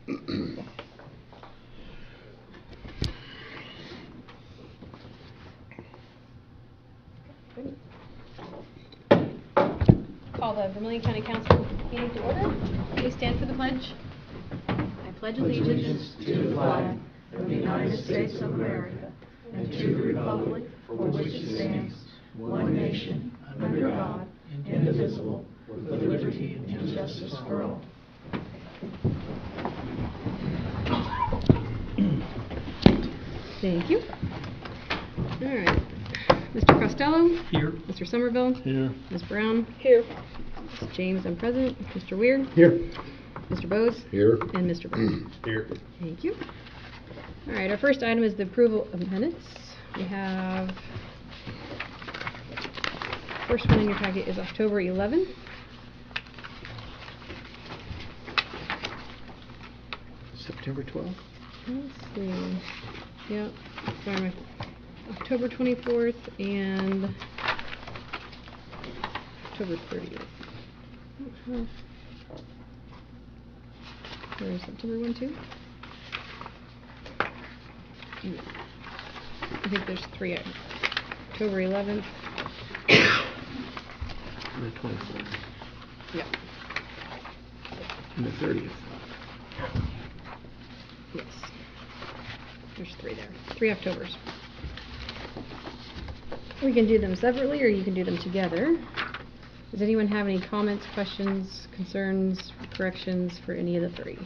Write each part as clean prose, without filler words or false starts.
Call the Vermilion County Council meeting to order. Please stand for the pledge. I pledge allegiance to the flag of the United States of America and to the republic for which it stands, one nation, under God, indivisible, with liberty and justice for all. Thank you. All right. Mr. Costello? Here. Mr. Somerville? Here. Ms. Brown? Here. Mr. James, I'm present. Mr. Weir? Here. Mr. Bose? Here. And Mr. Brown? Here. Thank you. All right, our first item is the approval of minutes. We have, first one in your packet is October 11th. September 12th? Let's see. Yep. Sorry. October 24th and October 30th. There is September 1 too? Yeah. I think there's 3. October 11th. And the 24th. Yeah. And the 30th. Yes. There's 3 there. 3 Octobers. We can do them separately or you can do them together. Does anyone have any comments, questions, concerns, corrections for any of the 3?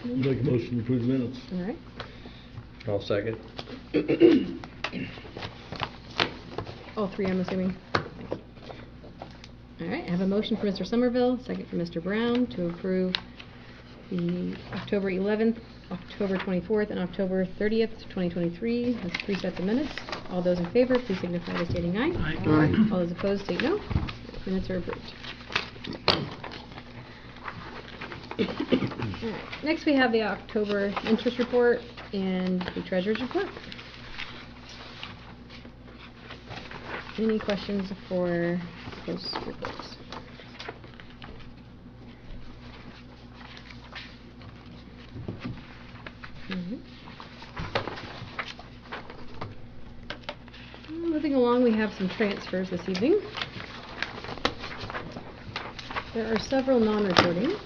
Make a motion to approve the minutes. All right. I'll second. All 3, I'm assuming. All right, I have a motion for Mr. Somerville, second for Mr. Brown to approve the October 11th, October 24th, and October 30th, 2023. That's 3 sets of minutes. All those in favor, please signify by stating aye. Aye. All those opposed, state no. Minutes are approved. Alright, next we have the October interest report and the treasurer's report. Any questions for those reports? Moving along, we have some transfers this evening. There are several non-reporting.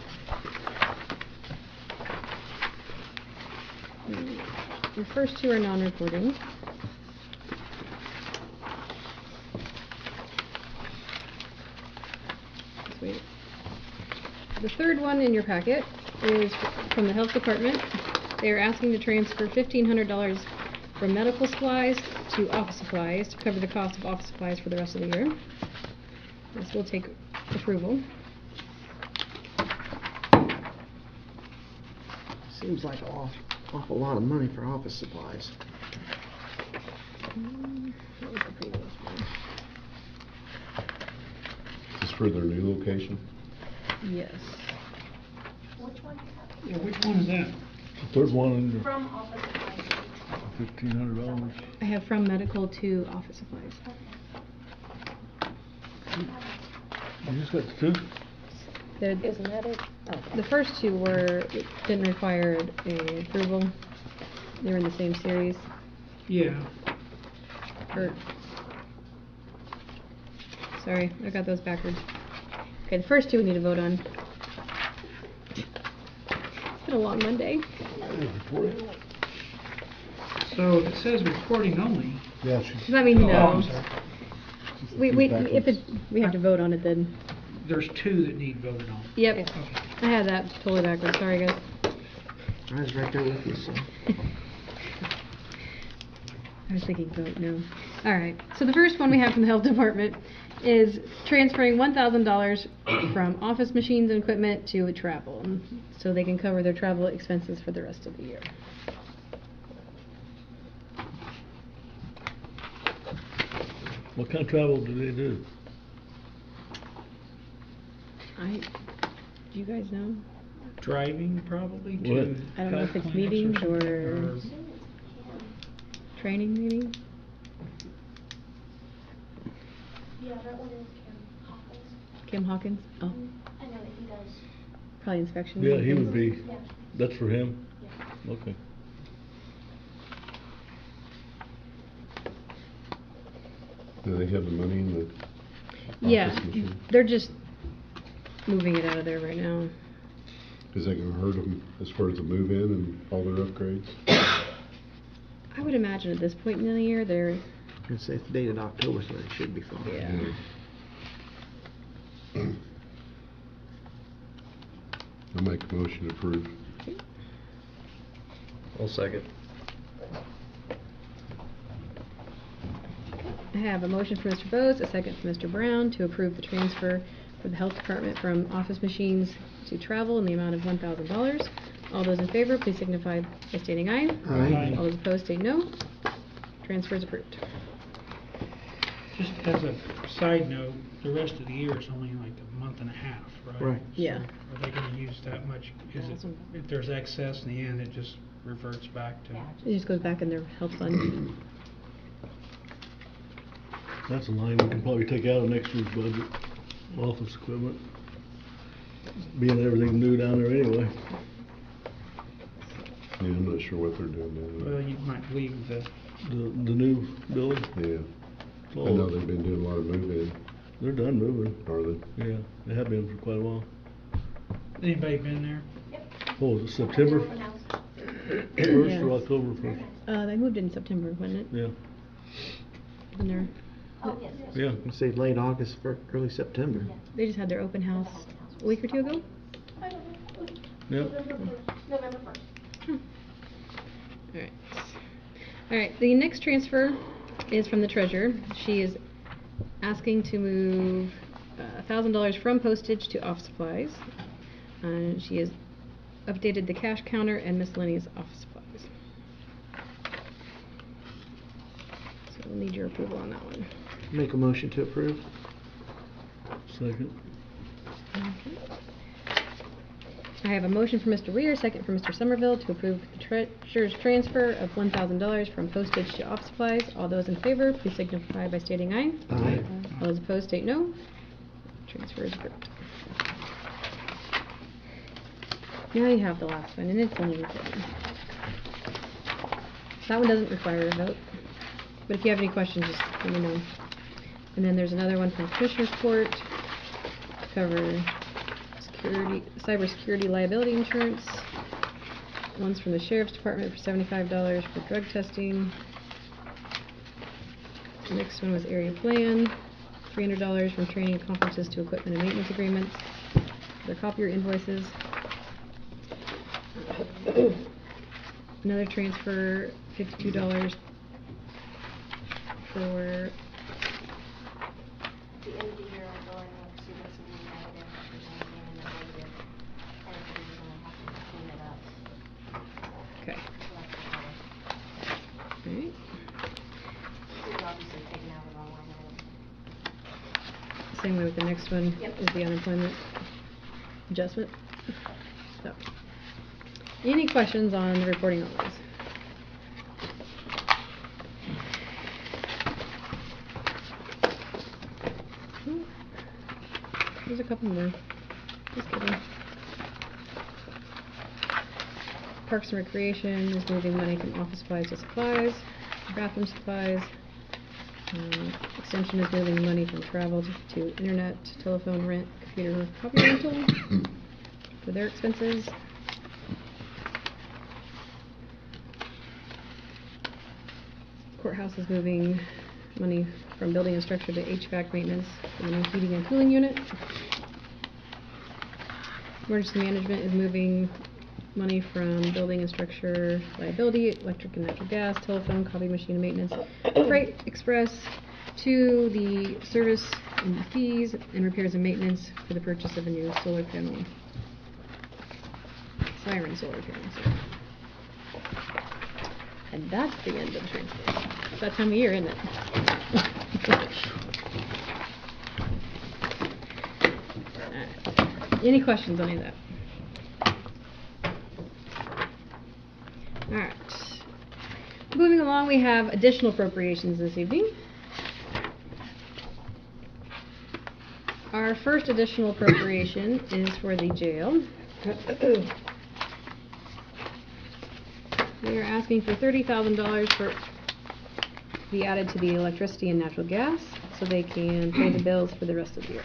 The first 2 are non-reporting. Sweet. The third one in your packet is from the health department. They are asking to transfer $1,500 from medical supplies to office supplies to cover the cost of office supplies for the rest of the year. This will take approval. Seems like an awful lot of money for office supplies. What was the previous one? Is this for their new location? Yes. Which one? Yeah, which one is that? The third one under From office supplies. $1,500. I have from medical to office supplies. You just got the 2? Isn't that it? The first 2 didn't require a approval. They were in the same series. Yeah. Sorry, I got those backwards. Okay, the first 2 we need to vote on. It's been a long Monday. So it says reporting only. Yeah, Does that mean Oh, no? I'm sorry. We have to vote on it then. There's 2 that need voted on. Yep. Okay. I had that totally backwards. Sorry, guys. I was right there with you, so. I was thinking vote no. All right. So the first one we have from the health department is transferring $1,000 from office machines and equipment to travel, so they can cover their travel expenses for the rest of the year. What kind of travel do they do? Do you guys know? Driving probably to. What? I don't know if it's clinics meetings something, or training maybe? Yeah, that one is Kim Hawkins. Kim Hawkins? Oh, I know that he does. probably inspection. Yeah, he would be, Yeah. that's for him? Yeah. Okay. Do they have the money in the Yeah, office machine? they're just moving it out of there right now. Is that gonna hurt them as far as the move-in and all their upgrades? I would imagine at this point in the year, they're, I can say it's dated October, so it should be fine. yeah. I'll make a motion to approve. I'll second. I have a motion from Mr. Bose, a second from Mr. Brown to approve the transfer for the health department from office machines to travel in the amount of $1,000. All those in favor, please signify by stating aye. Aye. All those opposed, state no. Transfer is approved. Just as a side note, the rest of the year is only like a month and a half, right? Right. Yeah. Are they gonna use that much? Is it, if there's excess in the end, it just reverts back to? It just goes back in their health fund. That's a line we can probably take out of next year's budget, office equipment. Being everything's new down there anyway. Yeah, I'm not sure what they're doing Well, now. you might leave the, The new building, Yeah, I oh, know they've been doing a lot of move-in, they're done moving. are they? Yeah, they have been for quite a while. anybody been there? Oh, was it September Open house. first Yeah. or October first? They moved in September, wasn't it? Yeah, And they're, Oh, yes, yes. yeah. I can say late August, early September. they just had their open house a week or two ago? I don't know. Yep. November 1st. Alright. Alright, the next transfer is from the treasurer. She is asking to move $1,000 from postage to office supplies. She has updated the cash counter and miscellaneous office supplies. So we'll need your approval on that one. Make a motion to approve. Second. Okay. I have a motion from Mr. Weir, second from Mr. Somerville to approve the treasurer's transfer of $1,000 from postage to office supplies. All those in favor, please signify by stating aye. Aye. All those opposed, state no. Transfer is approved. Now you have the last one, and it's only important. That one doesn't require a vote, but if you have any questions, just let me know. And then there's another one from Commissioner's Court to cover cybersecurity liability insurance. One's from the Sheriff's Department for $75 for drug testing. The next one was area plan, $300 from training conferences to equipment and maintenance agreements. Their copier invoices. Another transfer, $52 for The end of the year, I'll go and look, see what's in the negative, if there's anything in the negative, and if there's gonna have to clean it up. okay. So that's the color. Alright. This is obviously taken out of the wrong line item. Same way with the next one, Yep. is the unemployment adjustment. So, any questions on the reporting on those? Hmm. There's a couple more. Just kidding. Parks and Recreation is moving money from office supplies to supplies, bathroom supplies. Extension is moving money from travel to internet, telephone rent, computer copy rental for their expenses. Courthouse is moving money from building and structure to HVAC maintenance for the new heating and cooling unit. Emergency management is moving money from building and structure liability, electric and natural gas, telephone, copy machine maintenance, freight express, to the service and fees and repairs and maintenance for the purchase of a new solar panel. Siren solar panel. Sorry. And that's the end of the transfers. It's that time of year, isn't it? Alright. Any questions on any of that? Alright. Moving along, we have additional appropriations this evening. Our first additional appropriation is for the jail. We are asking for $30,000 for be added to the electricity and natural gas so they can pay the bills for the rest of the year.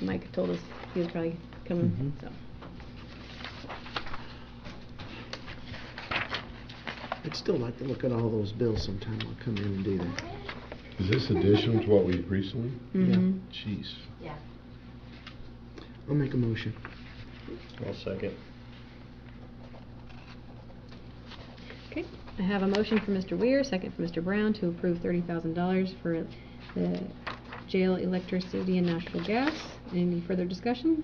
Mike told us he was probably coming, so. I'd still like to look at all those bills sometime. I'll come in and do that. Is this additional to what we recently? Mhm. Jeez. Yeah. I'll make a motion. I'll second. Okay, I have a motion from Mr. Weir, second from Mr. Brown to approve $30,000 for the jail electricity and natural gas. Any further discussion?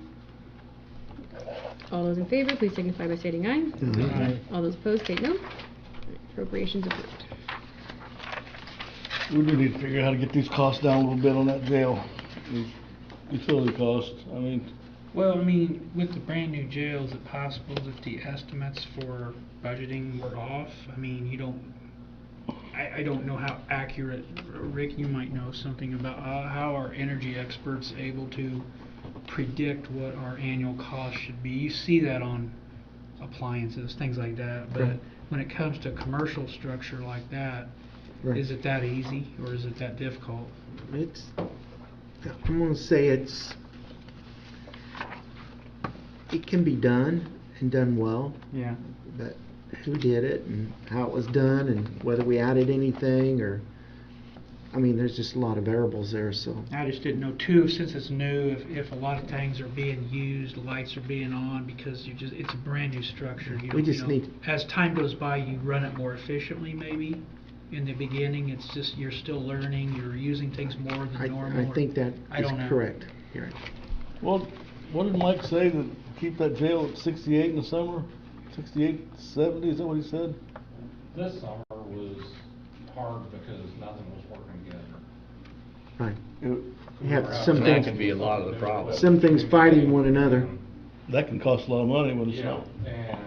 All those in favor, please signify by stating aye. Aye. All those opposed, state no. Appropriations approved. We do need to figure out how to get these costs down a little bit on that jail. These utility costs, I mean, Well, I mean, with the brand new jail, is it possible that the estimates for budgeting were off? I mean, you don't, I don't know how accurate, Rick, you might know something about how are energy experts able to predict what our annual cost should be? You see that on appliances, things like that, but Right. when it comes to commercial structure like that, Right. is it that easy or is it that difficult? It's, I'm gonna say it can be done and done well, Yeah. but who did it and how it was done and whether we added anything or, I mean, there's just a lot of variables there, so. I just didn't know too, since it's new, if a lot of things are being used, lights are being on, because it's a brand new structure. We just need- As time goes by, you run it more efficiently maybe. In the beginning, it's just, you're still learning, you're using things more than normal. I think that I is don't know. correct. You're right. well, what did Mike say, that keep that jail at 68 in the summer? 68, 70, is that what he said? This summer was hard because nothing was working together. Right. It- You have some And that things, can be a lot of the problem. some things fighting one another. That can cost a lot of money when it's Yeah, not. and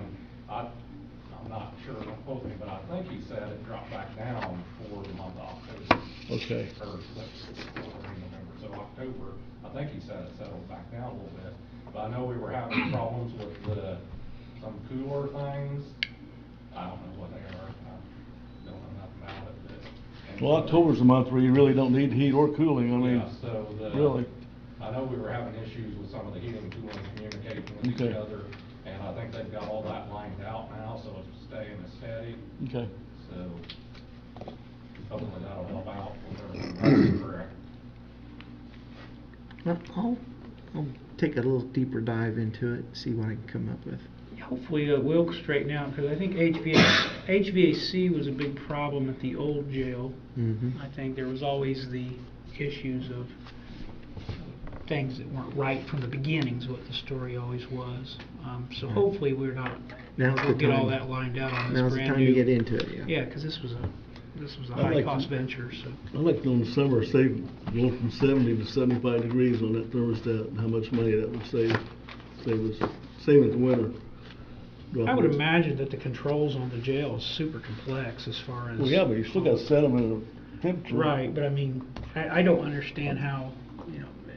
I'm not sure, don't quote me, but I think he said it dropped back down for the month of October. Okay. Or November, so October, I think he said it settled back down a little bit. But I know we were having problems with some cooler things. I don't know what they are, I don't know nothing about it, but. Well, October's the month where you really don't need heat or cooling, I mean, Yeah, so really. I know we were having issues with some of the heating, cooling, communicating with each Okay. other, and I think they've got all that lined out now, so it's staying steady, Okay. so hopefully that'll help out with everything running correct. I'll take a little deeper dive into it, see what I can come up with. Hopefully it will straighten out, because I think HVAC was a big problem at the old jail. Mm-hmm. I think there was always the issues of things that weren't right from the beginnings, what the story always was. So hopefully we're not, Now's the we'll get all time. that lined out on this Now's the brand time new. to get into it, yeah. Yeah, because this was a I'd like high-cost to- venture, so. I like to know in the summer, save, going from 70 to 75 degrees on that thermostat, and how much money that would save us, same as the winter. I would imagine that the controls on the jail is super complex as far as. Well, yeah, but you still gotta set them in a temperature. Right, but I mean, I don't understand how,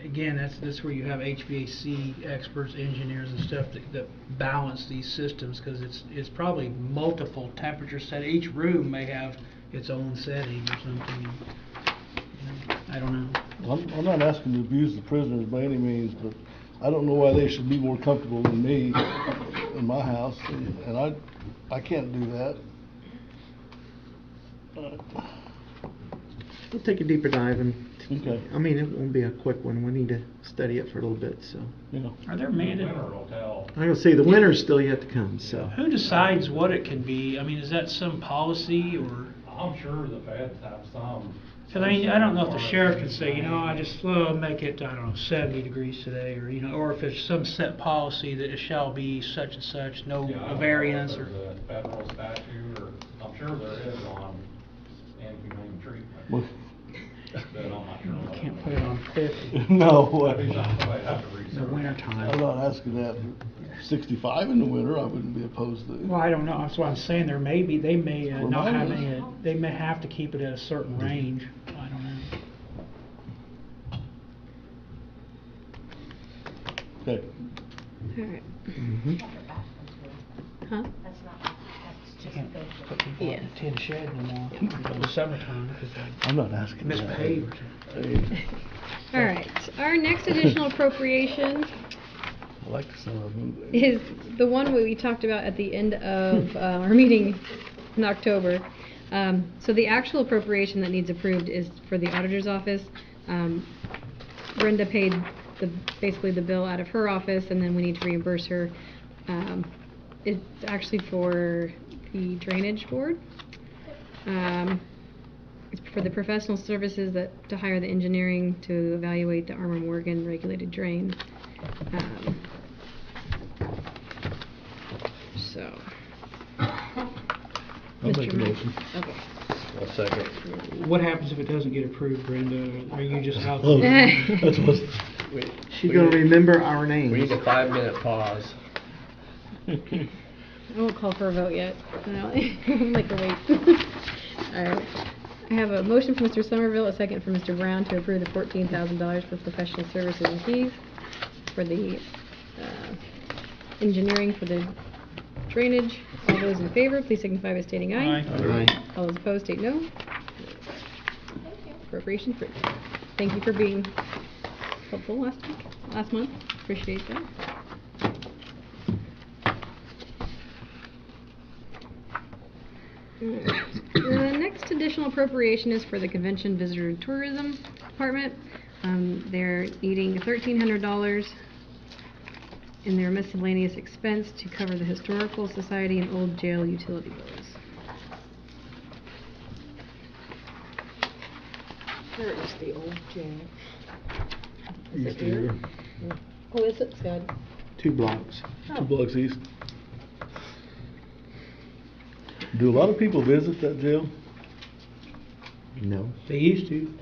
again, that's where you have HVAC experts, engineers and stuff that balance these systems, because it's probably multiple temperature set. Each room may have its own setting or something. I don't know. I'm not asking to abuse the prisoners by any means, but I don't know why they should be more comfortable than me in my house, and I can't do that. We'll take a deeper dive and, Okay. I mean, it won't be a quick one. We need to study it for a little bit, so. You know, Are there The mandate? winter will tell. I'm gonna say the winter's still yet to come, so. Who decides what it can be? I mean, is that some policy or? I'm sure the feds have some. Because I don't know if the sheriff can say, I just make it, 70 degrees today, or, or if it's some set policy that it shall be such and such, no Yeah, I don't know if variance or. there's a federal statute, or, I'm sure there is on Well, Then I'm not sure. what Can't I'm put it on 50 No gonna way. do. He's not gonna have to in research. the winter I'm time. not asking that. 65 in the winter, I wouldn't be opposed to. Well, I don't know, that's what I'm saying, they may not Remind have us. any, they may have to keep it at a certain range, I don't know. Okay. Alright. Mhm. Huh? That's not, that's You just can't go put to. people in a tin shed no more in the summertime, because I'm not asking they that. mispaved. Hey, Alright, our next additional appropriation I like the sound of moving. is the one we talked about at the end of our meeting in October. So the actual appropriation that needs approved is for the auditor's office. Brenda paid basically the bill out of her office, and then we need to reimburse her. It's actually for the drainage board. It's for the professional services to hire the engineering to evaluate the Armour Morgan regulated drain. So. I'll Mr. make a Mayor. motion. Okay. I'll second. What happens if it doesn't get approved, Brenda? Are you just out? Oh, that's what's, She gonna remember our names. We need a 5-minute pause. I won't call for a vote yet. No, make her wait. Alright. I have a motion from Mr. Somerville, a second from Mr. Brown to approve the $14,000 for professional services and fees for the engineering for the drainage. All those in favor, please signify by stating aye. Aye. All those opposed, state no. Appropriation approved. Thank you for being helpful last month. Appreciate that. The next additional appropriation is for the Convention Visitor and Tourism Department. They're needing $1,300 in their miscellaneous expense to cover the Historical Society and Old Jail utility bills. Where is the old jail? Is it East here? here. Oh, is it, Scott? 2 blocks. 2 blocks east. Do a lot of people visit that jail? No. They used to.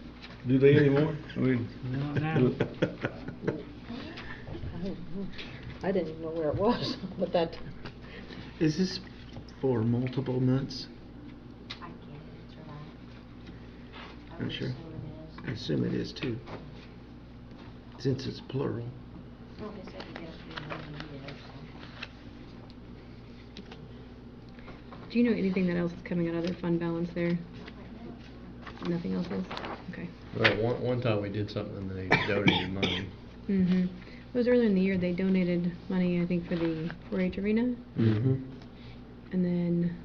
Do they anymore? I mean. Not now. I didn't even know where it was, but that, Is this for multiple months? I can't answer that. I Not would sure. assume I it is. assume it is too. Since it's plural. Well, they said yes, we need it, so. Do you know anything that else is coming out of their fund balance there? Nothing else is? Okay. Well, one time we did something and they donated money. Mm-hmm. It was earlier in the year, they donated money, I think, for the 4-H arena, Mm-hmm. and then,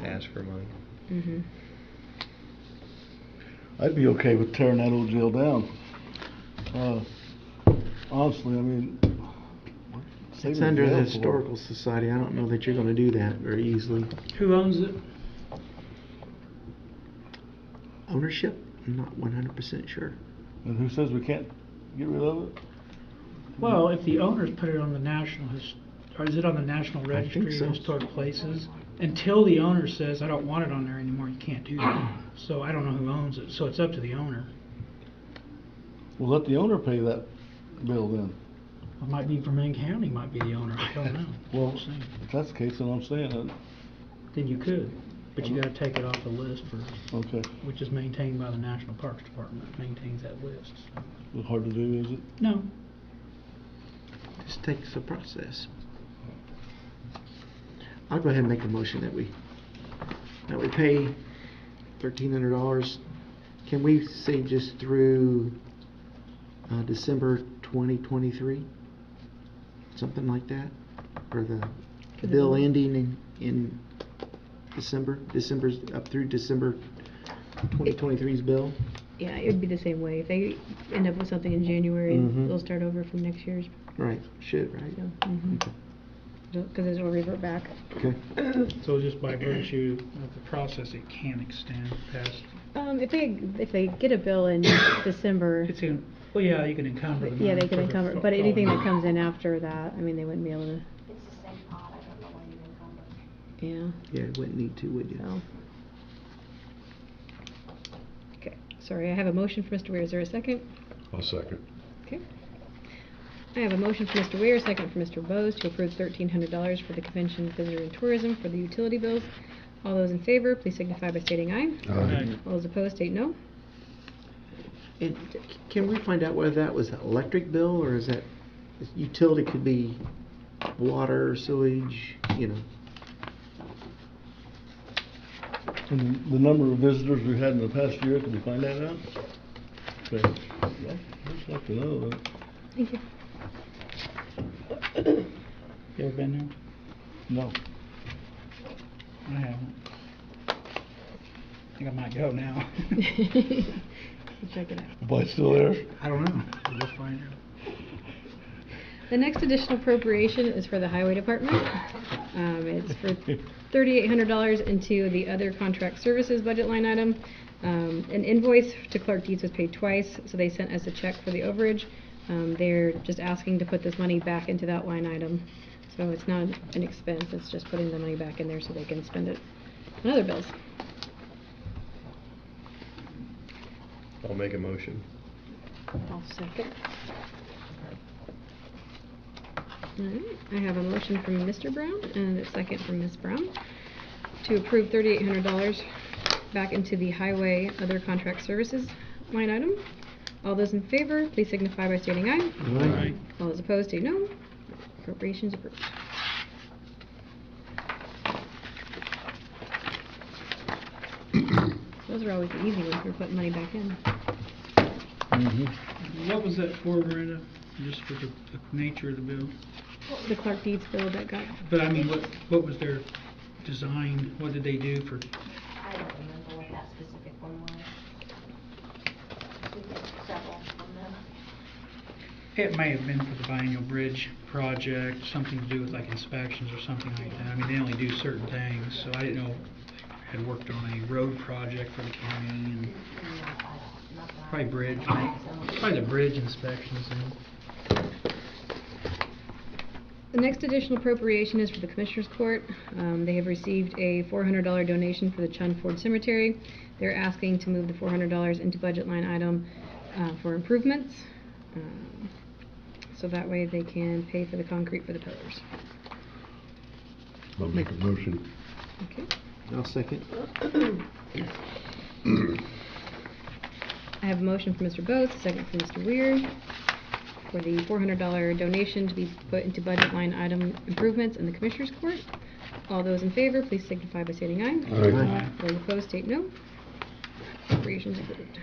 Ask for money. mm-hmm. I'd be okay with tearing that old jail down. Honestly, I mean. It's saving under the jail for- Historical Society. I don't know that you're gonna do that very easily. Who owns it? Ownership? I'm not 100% sure. And who says we can't get rid of it? Well, if the owners put it on the or is it on the National I think Registry so. of Historic Places? Until the owner says, I don't want it on there anymore, you can't do that. So I don't know who owns it, so it's up to the owner. Well, let the owner pay that bill then. It might be Vermillion County might be the owner, I don't know. Well, I'm saying. if that's the case, then I'm saying that, Then you could, but you gotta take it off the list first, okay. which is maintained by the National Parks Department, maintains that list. so. It's hard to do, is it? No, This takes a process. I'll go ahead and make a motion that we pay $1,300. Can we say just through December 2023? Something like that? For the For the bill bill? ending in December? December's up through December 2023's bill? Yeah, it would be the same way. If they end up with something in January, Mhm. they'll start over from next year's. Right, should, right? Because it'll revert back. Okay. so just by virtue of the process, it can extend past, If they get a bill in December, it's in, well, yeah, you can encumber the money. yeah, they can for the encumber, fo- but anything that following comes in after that, I mean, they wouldn't be able to, It's the same pot, I don't know why you encumber. yeah, Yeah, wouldn't need to, would you? so. Okay. sorry, I have a motion for Mr. Weir. Is there a second? I'll second. Okay. I have a motion for Mr. Weir, second for Mr. Bose to approve $1,300 for the Convention Visitor and Tourism for the utility bills. All those in favor, please signify by stating aye. Aye. All those opposed, state no. And can we find out whether that was an electric bill, or is that, utility could be water, sewage, you know? And the number of visitors we've had in the past year, can we find that out? Okay. Well, I'd just like to know that. Thank you. You ever been there? No. I haven't. I think I might go now. Check it out. Everybody still there? I don't know. We'll just find out. The next additional appropriation is for the highway department. It's for $3,800 into the other contract services budget line item. An invoice to Clark Dietz was paid twice, so they sent us a check for the overage. They're just asking to put this money back into that line item. So it's not an expense, it's just putting the money back in there so they can spend it on other bills. I'll make a motion. I'll second. Alright, I have a motion from Mr. Brown and a second from Ms. Brown to approve $3,800 back into the highway other contract services line item. All those in favor, please signify by stating aye. Aye. All those opposed, state no. Appropriations approved. Those are always the easy ones, we're putting money back in. Mm-hmm. What was that for, Miranda? Just for the nature of the bill? The Clark Dietz bill that got, But I mean, what was their design? What did they do for? I don't remember what that specific one was. We did several from them. It may have been for the biennial bridge project, something to do with like inspections or something like that. I mean, they only do certain things, so I didn't know if they had worked on a road project for the county and Not that I- probably bridge, So- probably the bridge inspections then. the next additional appropriation is for the Commissioners Court. They have received a $400 donation for the Chun Ford Cemetery. They're asking to move the $400 into budget line item for improvements. So that way they can pay for the concrete for the pillars. I'll make a motion. Okay. I'll second. I have a motion from Mr. Bose, a second from Mr. Weir, for the $400 donation to be put into budget line item improvements in the Commissioners Court. All those in favor, please signify by stating aye. Aye. Those opposed, state no. Appropriations approved.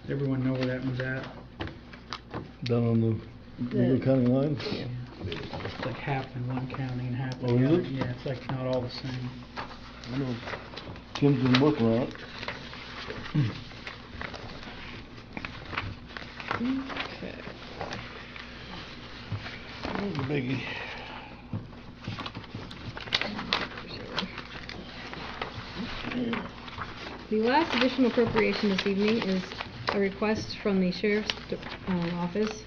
Does everyone know where that one's at? Down on the Eagle County line? It's like half in one county and half Oh, in the is other. it? Yeah, it's like not all the same. I know Kim's been working on it. Okay. There's a biggie. The last additional appropriation this evening is a request from the Sheriff's Office.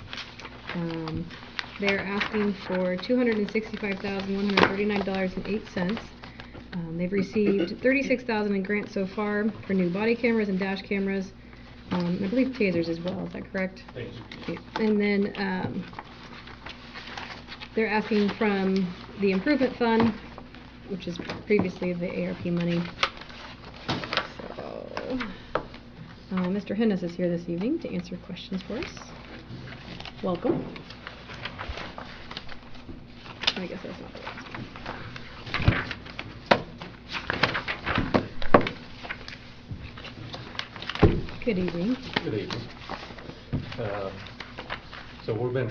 They're asking for $265,139.08. They've received $36,000 in grants so far for new body cameras and dash cameras. I believe tasers as well, is that correct? Okay. And then they're asking from the improvement fund, which is previously the ARP money. So, Mr. Hennis is here this evening to answer questions for us. Welcome. I guess that's not the last one. Good evening. Good evening. So we've been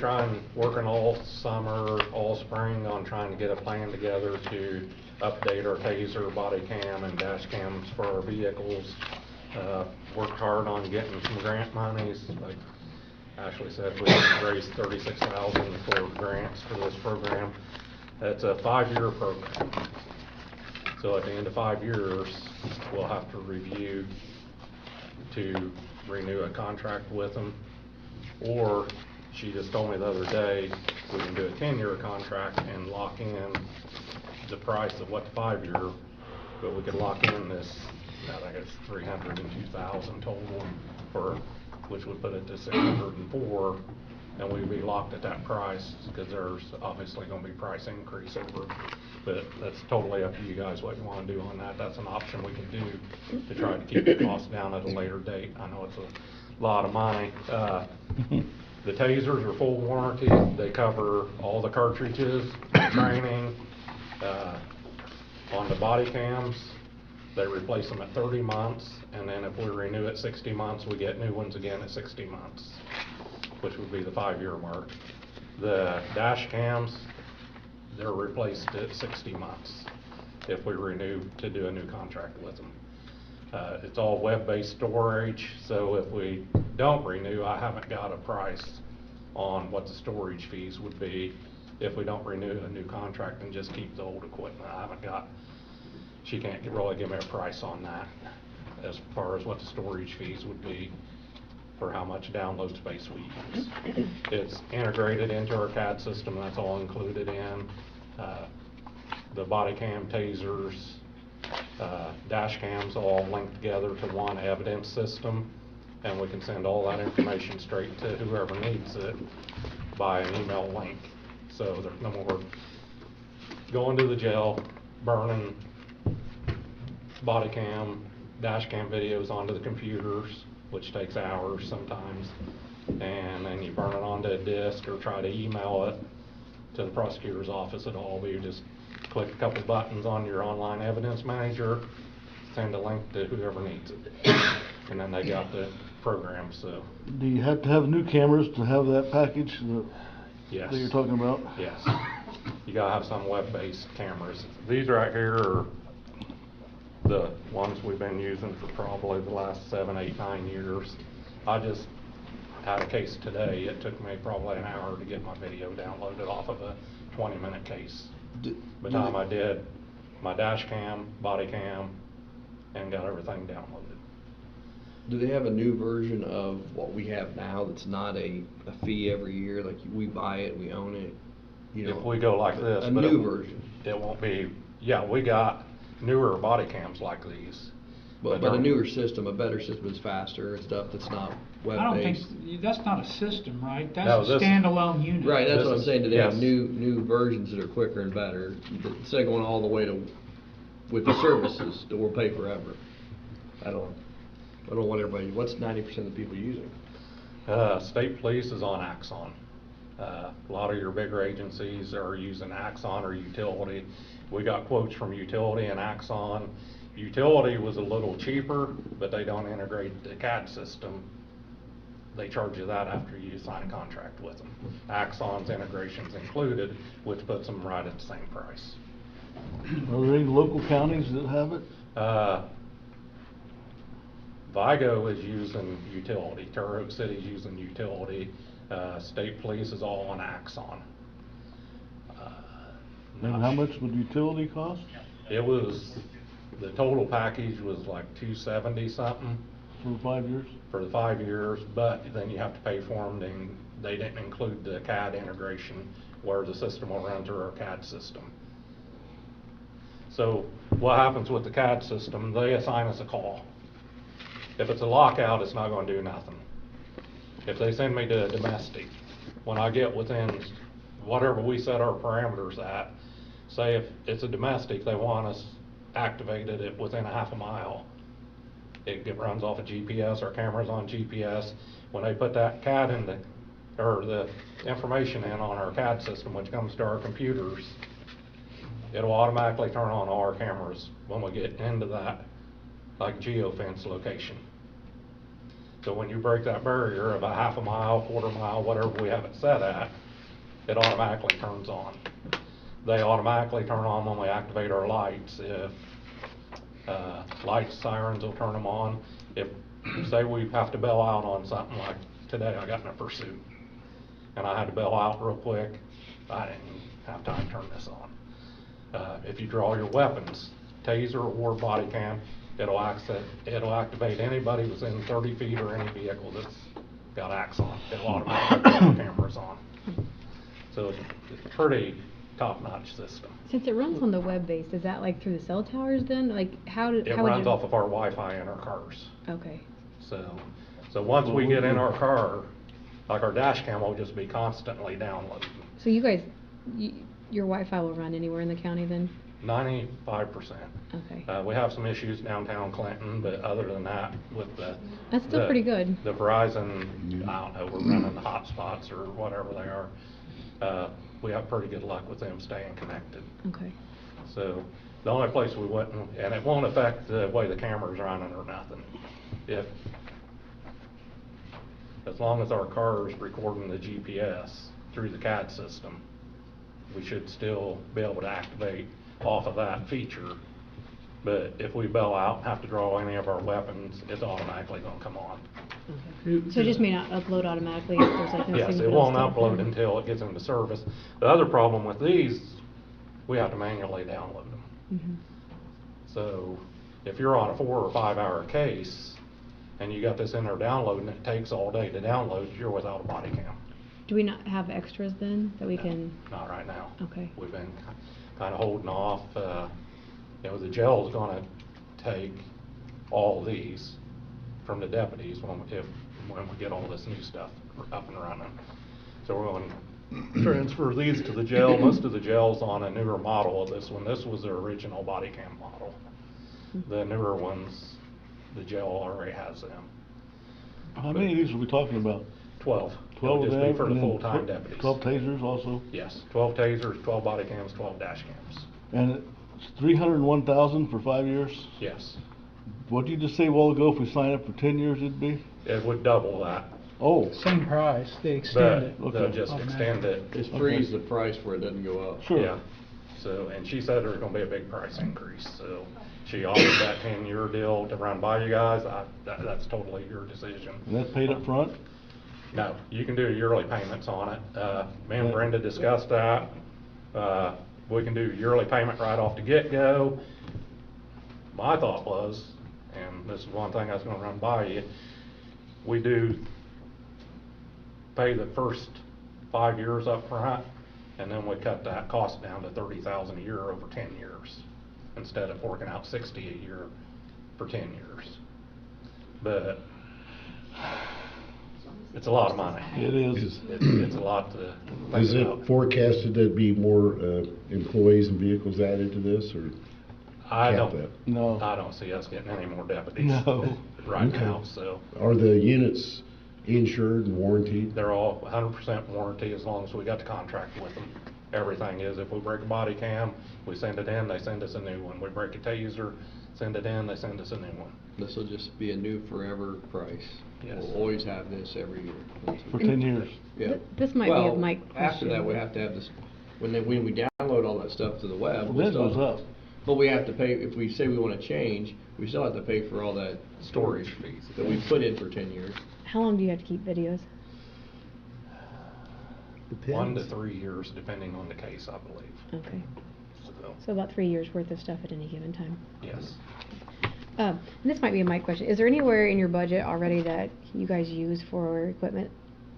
working all summer, all spring on trying to get a plan together to update our taser, body cam, and dash cams for our vehicles. Worked hard on getting some grant monies. Like Ashley said, we raised $36,000 for grants for this program. It's a 5-year program. So at the end of 5 years, we'll have to review to renew a contract with them. Or she just told me the other day, we can do a 10-year contract and lock in the price of what the 5-year, but we could lock in this I think it's 302,000 total for, which would put it to 604, and we'd be locked at that price, because there's obviously gonna be price increase over, but that's totally up to you guys what you wanna do on that. That's an option we can do to try to keep the cost down at a later date. I know it's a lot of money. The tasers are full warranty. They cover all the cartridges, training. On the body cams, they replace them at 30 months, and then if we renew at 60 months, we get new ones again at 60 months, which would be the 5-year mark. The dash cams, they're replaced at 60 months if we renew to do a new contract with them. It's all web-based storage, so if we don't renew, I haven't got a price on what the storage fees would be if we don't renew a new contract and just keep the old equipment. I haven't got, she can't really give me a price on that as far as what the storage fees would be for how much download space we use. It's integrated into our CAD system, that's all included in. The body cam, tasers, dash cams all linked together to one evidence system, and we can send all that information straight to whoever needs it by an email link. So there's no more going to the jail, burning body cam, dash cam videos onto the computers, which takes hours sometimes, and then you burn it onto a disk or try to email it to the prosecutor's office at all. You just click a couple buttons on your online evidence manager, send a link to whoever needs it, and then they got the program. So Do you have to have new cameras to have that package yes, that you're talking about? yes, you gotta have some web-based cameras. These right here are the ones we've been using for probably the last 7, 8, 9 years. I just had a case today. It took me probably an hour to get my video downloaded off of a 20-minute case. By the time I did my dash cam, body cam, and got everything downloaded. Do they have a new version of what we have now that's not a fee every year, like we buy it, we own it? You know, If we go like this. a but new version. It won't be, yeah, we got newer body cams like these. But a they're- newer system, a better system is faster and stuff that's not I don't think, web-based. that's not a system, right? No, That's a this- standalone unit. Right, that's This what I'm is- saying, do they have yes. new versions that are quicker and better, instead of going all the way to, with the services that will pay forever? I don't know what everybody, what's 90% of the people using? State police is on Axon. A lot of your bigger agencies are using Axon or Utility. We got quotes from Utility and Axon. Utility was a little cheaper, but they don't integrate the CAD system. They charge you that after you sign a contract with them. Axon's integration's included, which puts them right at the same price. Are there any local counties that have it? Vigo is using Utility, Terre Haute City's using Utility, State Police is all on Axon. And how much would utility cost It was, the total package was like $270 something for 5 years? for the 5 years, but then you have to pay for them, and they didn't include the CAD integration where the system will run through our CAD system. So what happens with the CAD system, they assign us a call. If it's a lockout, it's not gonna do nothing. If they send me to a domestic, when I get within whatever we set our parameters at, say if it's a domestic, they want us activated at within a half a mile. It runs off of GPS, our camera's on GPS. When they put that CAD in or the information in on our CAD system, which comes to our computers, it'll automatically turn on all our cameras when we get into that, like geofence location. So when you break that barrier of a half a mile, quarter mile, whatever we have it set at, it automatically turns on. They automatically turn on when we activate our lights. If lights, sirens will turn them on. If, say we have to bail out on something, like today I got in a pursuit and I had to bail out real quick, I didn't have time to turn this on. If you draw your weapons, taser or body cam, it'll activate anybody within 30 feet or any vehicle that's got Axon. It'll automatically turn the cameras on. So it's pretty top-notch system. Since it runs on the web-based, is that like through the cell towers then? Like, how did, It how would runs you? off of our Wi-Fi in our cars. Okay. So once we get in our car, like our dash cam will just be constantly downloading. So you guys, your Wi-Fi will run anywhere in the county then? 95%. Okay. We have some issues downtown Clinton, but other than that, with the. That's still pretty good. The Verizon, I don't know, we're running the hotspots or whatever they are. We have pretty good luck with them staying connected. Okay. So the only place we wouldn't, and it won't affect the way the camera's running or nothing. As long as our car is recording the GPS through the CAD system, we should still be able to activate off of that feature. But if we bail out and have to draw any of our weapons, it's automatically gonna come on. So it just may not upload automatically if there's like no Yes, signal it won't stuff upload then? until it gets into service. The other problem with these, we have to manually download them. Mhm. So if you're on a 4 or 5 hour case and you got this in there downloading, it takes all day to download, you're without a body cam. Do we not have extras then that we can? Not right now. Okay. We've been kind of holding off. The jail's gonna take all these from the deputies when we get all this new stuff up and running. So we're going to transfer these to the jail. Most of the jail's on a newer model of this one. This was the original body cam model. The newer ones, the jail already has them. How many of these are we talking about? 12. 12 It'll of just be them, for the and then full-time deputies. 12 tasers also? Yes, 12 tasers, 12 body cams, 12 dash cams. And it's 301,000 for 5 years? Yes. What did you just say a while ago, if we sign up for 10 years it'd be? It would double that. Oh, Same price, they extend it. But they'll just extend it. Just freeze the price where it doesn't go up. sure. Yeah. So, and she said there's gonna be a big price increase, so she offered that 10-year deal to run by you guys. That's totally your decision. And that's paid up front? No, you can do yearly payments on it. Me and Brenda discussed that. We can do yearly payment right off the get-go. My thought was, and this is one thing I was gonna run by you, we do pay the first 5 years up front, and then we cut that cost down to 30,000 a year over 10 years, instead of forking out 60 a year for 10 years. But it's a lot of money. It is. It's a lot to think Is about. it forecasted there'd be more employees and vehicles added to this, or? I cap don't, that? No. I don't see us getting any more deputies. No. Right Okay. now, so Are the units insured and warranted? they're all 100% warranty as long as we got the contract with them. Everything is, if we break a body cam, we send it in, they send us a new one. We break a taser, send it in, they send us a new one. This will just be a new forever price. Yes. We'll always have this every year. For 10 years. Yeah. This might be a Well, Mike after that, question. we have to have this, when we download all that stuff to the web. Well, we that still- goes up. But we have to pay, if we say we wanna change, we still have to pay for all that storage fees that we put in for 10 years. How long do you have to keep videos? 1 to 3 years, depending on the case, I believe. Okay. So, So about 3 years worth of stuff at any given time. yes. And this might be a Mike question. Is there anywhere in your budget already that you guys use for equipment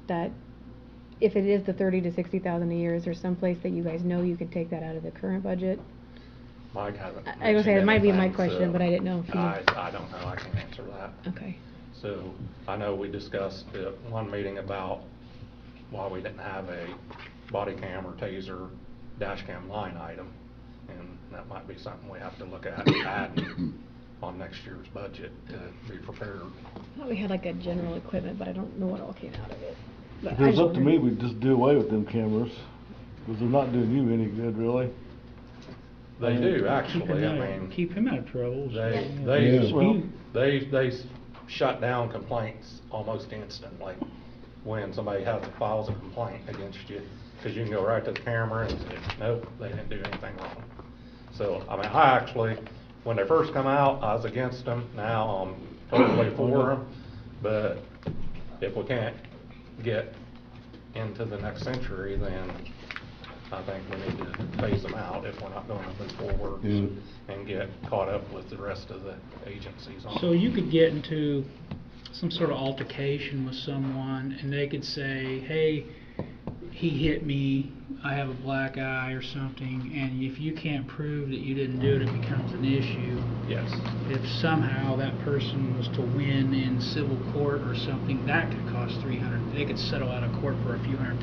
that, if it is the 30 to 60,000 a year, is there some place that you guys know you can take that out of the current budget? Mike hasn't. I was gonna say, it might be a Mike mentioned question, anything, but I didn't know if you knew. I don't know, I can't answer that. Okay. So, I know we discussed at one meeting about why we didn't have a body cam or taser dash cam line item. And that might be something we have to look at adding on next year's budget to be prepared. I thought we had like a general equipment, but I don't know what all came out of it. But If I it was just up to me, wondered. we'd just do away with them cameras, because they're not doing you any good, really. They do, Keep actually, him I out- mean. Keep him out of trouble. Yeah. They shut down complaints almost instantly when somebody files a complaint against you, because you can go right to the camera and say, nope, they didn't do anything wrong. So, I mean, I actually, when they first come out, I was against them, now I'm totally for them. But if we can't get into the next century, then I think we need to phase them out if we're not going to move forward Yeah. and get caught up with the rest of the agencies on it. So you could get into some sort of altercation with someone and they could say, hey, he hit me, I have a black eye or something, and if you can't prove that you didn't do it, it becomes an issue. Yes. If somehow that person was to win in civil court or something, that could cost 300. They could settle out of court for a few $100,000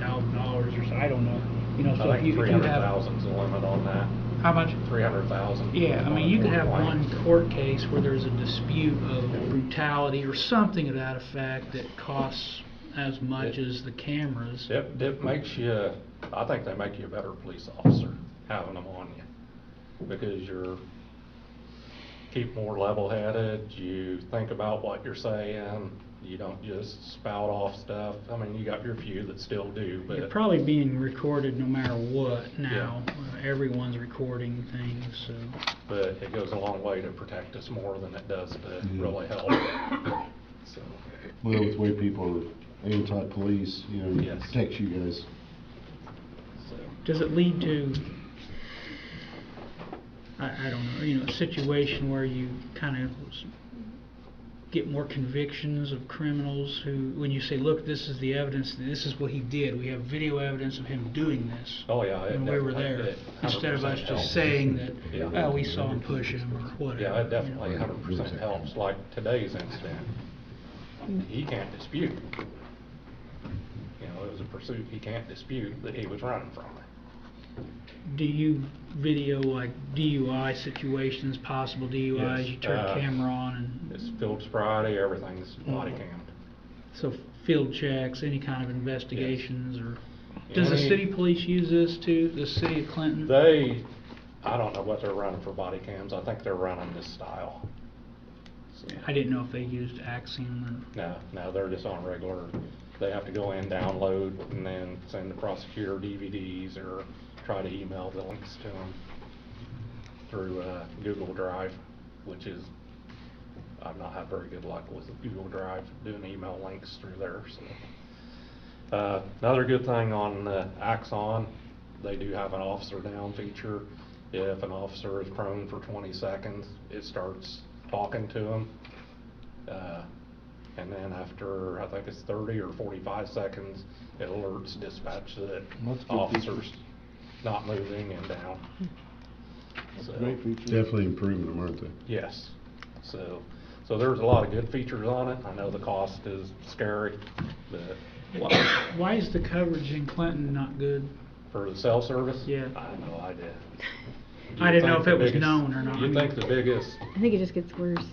or so. I don't know. You know, so I if think you have 300,000's the limit on that. how much? 300,000. Yeah, I mean, you could have Point. one court case where there's a dispute of brutality or something of that effect that costs as much as the cameras. It makes you, I think they make you a better police officer, having them on you. Because you're, keep more level-headed, you think about what you're saying, you don't just spout off stuff. I mean, you got your few that still do, but. You're probably being recorded no matter what now. Everyone's recording things, so. But it goes a long way to protect us more than it does to really help. So, Well, with the way people are anti-police, you know, it Yes. protects you guys. so. Does it lead to, I don't know, you know, a situation where you kind of get more convictions of criminals who, when you say, look, this is the evidence, this is what he did, we have video evidence of him doing this. Oh, yeah. it When we were definitely- there, it instead of us 100% just helps. saying that, Yeah. well, we saw him push him or whatever. Yeah, it you know. definitely 100% helps, like today's incident. He can't dispute. You know, it was a pursuit, he can't dispute that he was running from it. Do you video like DUI situations, possible DUIs, Yes, you turn the camera on and, It's field sobriety, everything's body cammed. so field checks, any kind of investigations or? Does the Any- city police use this too, the city of Clinton? They, I don't know what they're running for body cams, I think they're running this style. So, I didn't know if they used Axiom No, they're just on regular, they have to go in, download, and then send the prosecutor DVDs or try to email the links to them through Google Drive, which is, I've not had very good luck with Google Drive doing email links through there, so. Another good thing on Axon, they do have an officer down feature. If an officer is prone for 20 seconds, it starts talking to them. And then after, I think it's 30 or 45 seconds, it alerts dispatch that That's a good officers feature. not moving and down. So, Great feature. Definitely improving them, aren't they? yes, so there's a lot of good features on it. I know the cost is scary, but Why is the coverage in Clinton not good? for the cell service? Yeah. I have no idea. I didn't know You'd if think it the was biggest- known or not. You'd think the biggest I think it just gets worse.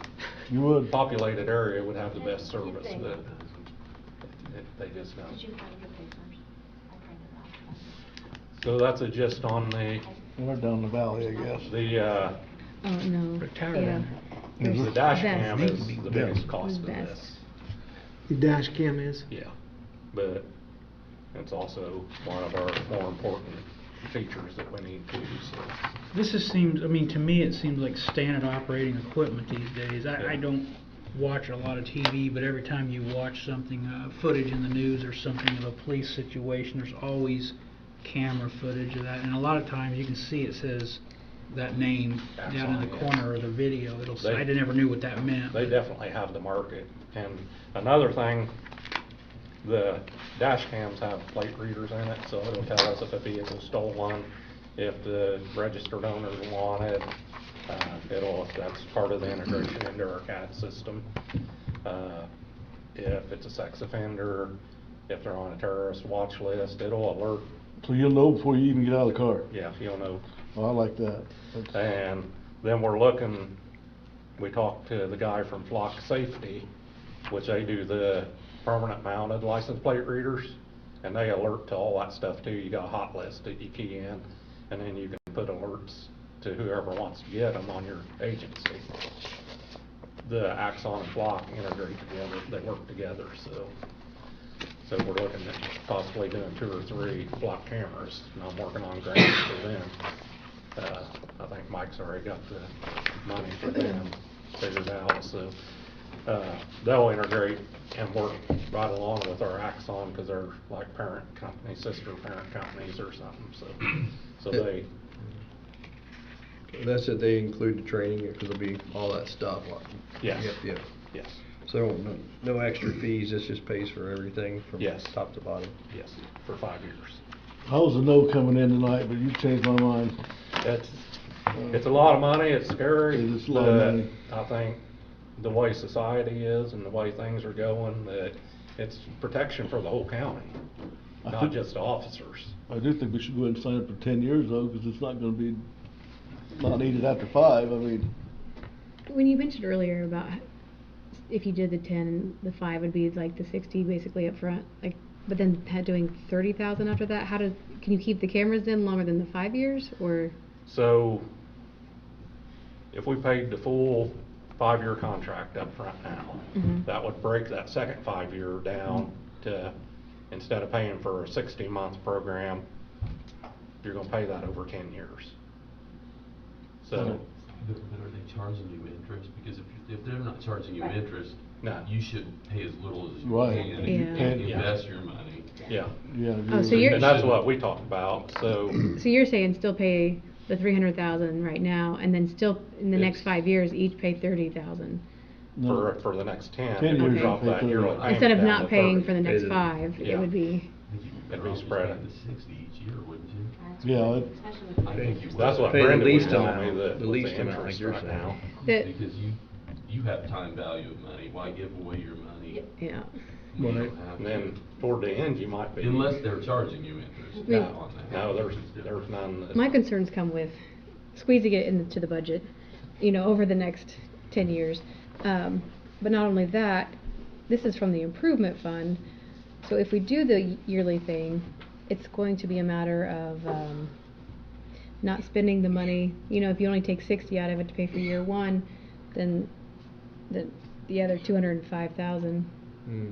You would. populated area would have the best service, but they just don't. Did you find your papers? I printed out. So that's a gist on the, They're down the valley, I guess. Oh, no. Put a tower Yeah. down Is the it? dash Vest. cam is the biggest cost of Vest. this. The dash cam is? Yeah, but it's also one of our more important features that we need to use, so. This just seems, I mean, to me, it seems like standard operating equipment these days. I don't watch a lot of TV, but every time you watch something, footage in the news or something of a police situation, there's always camera footage of that. And a lot of times you can see it says that name down in the Absolutely, yeah. corner of the video. It'll say, They- I never knew what that meant. They definitely have the market. And another thing, the dash cams have plate readers in it, so it'll tell us if a vehicle's stolen, if the registered owner wanted. That's part of the integration into our CAD system. If it's a sex offender, if they're on a terrorist watch list, it'll alert, So you'll know before you even get out of the car. yeah, you'll know. Oh, I like that. And then we're looking, we talked to the guy from Flock Safety, which they do the permanent mounted license plate readers, and they alert to all that stuff too. You got a hot list that you key in, and then you can put alerts to whoever wants to get them on your agency. The Axon and Flock integrate together, they work together, so we're looking at possibly doing 2 or 3 Flock cameras, and I'm working on grants for them. I think Mike's already got the money for them figured out, so, they'll integrate and work right along with our Axon, cause they're like parent companies, sister parent companies or something, so they, That's it, they include the training, because it'll be all that stuff, like. Yes. Yep, yep. yes. So no extra fees, this just pays for everything from Yes. top to bottom? Yes, for 5 years. I was a no coming in tonight, but you changed my mind. It's a lot of money, it's scary. It is a lot of but money. I think the way society is and the way things are going, that it's protection for the whole county, I not think- just the officers. I do think we should go ahead and sign up for 10 years though, because it's not gonna be, not needed after 5, I mean. When you mentioned earlier about if you did the 10, the 5 would be like the 60 basically up front, like, but then doing 30,000 after that, can you keep the cameras in longer than the 5 years, or? So, if we paid the full 5-year contract up front now, Mhm. that would break that second 5-year down to, instead of paying for a 60-month program, you're gonna pay that over 10 years. So, But are they charging you interest? Because if they're not charging you interest, No. you should pay as little as you Right. can. And if you Yeah. can't Yeah. invest your money. yeah. Yeah. Oh, so you're- And that's what we talked about, so. So you're saying still pay the 300,000 right now, and then still in the next It's- 5 years each pay 30,000 No. For the next 10, 10 we years, drop you pay that 30. yearly payment instead of down not to paying 30. for the next Pay the- 5. It yeah. would be. I think you It'd could be almost spread pay out. the 60 each year, wouldn't you? Yeah, it- Especially with I the think you That's what Pay the Brenda was least telling amount, me, that the with least the amount, like interest you're right saying. now. That, Because you have time value of money. Why give away your money? yeah. when you Right. don't have And then to? toward the end, you might be. Unless they're charging you interest. No. on that. No, there's none. that's- My concerns come with squeezing it into the budget, over the next 10 years. But not only that, this is from the improvement fund. So if we do the yearly thing, it's going to be a matter of not spending the money. If you only take 60 out of it to pay for year 1, then the other 205,000 Mm.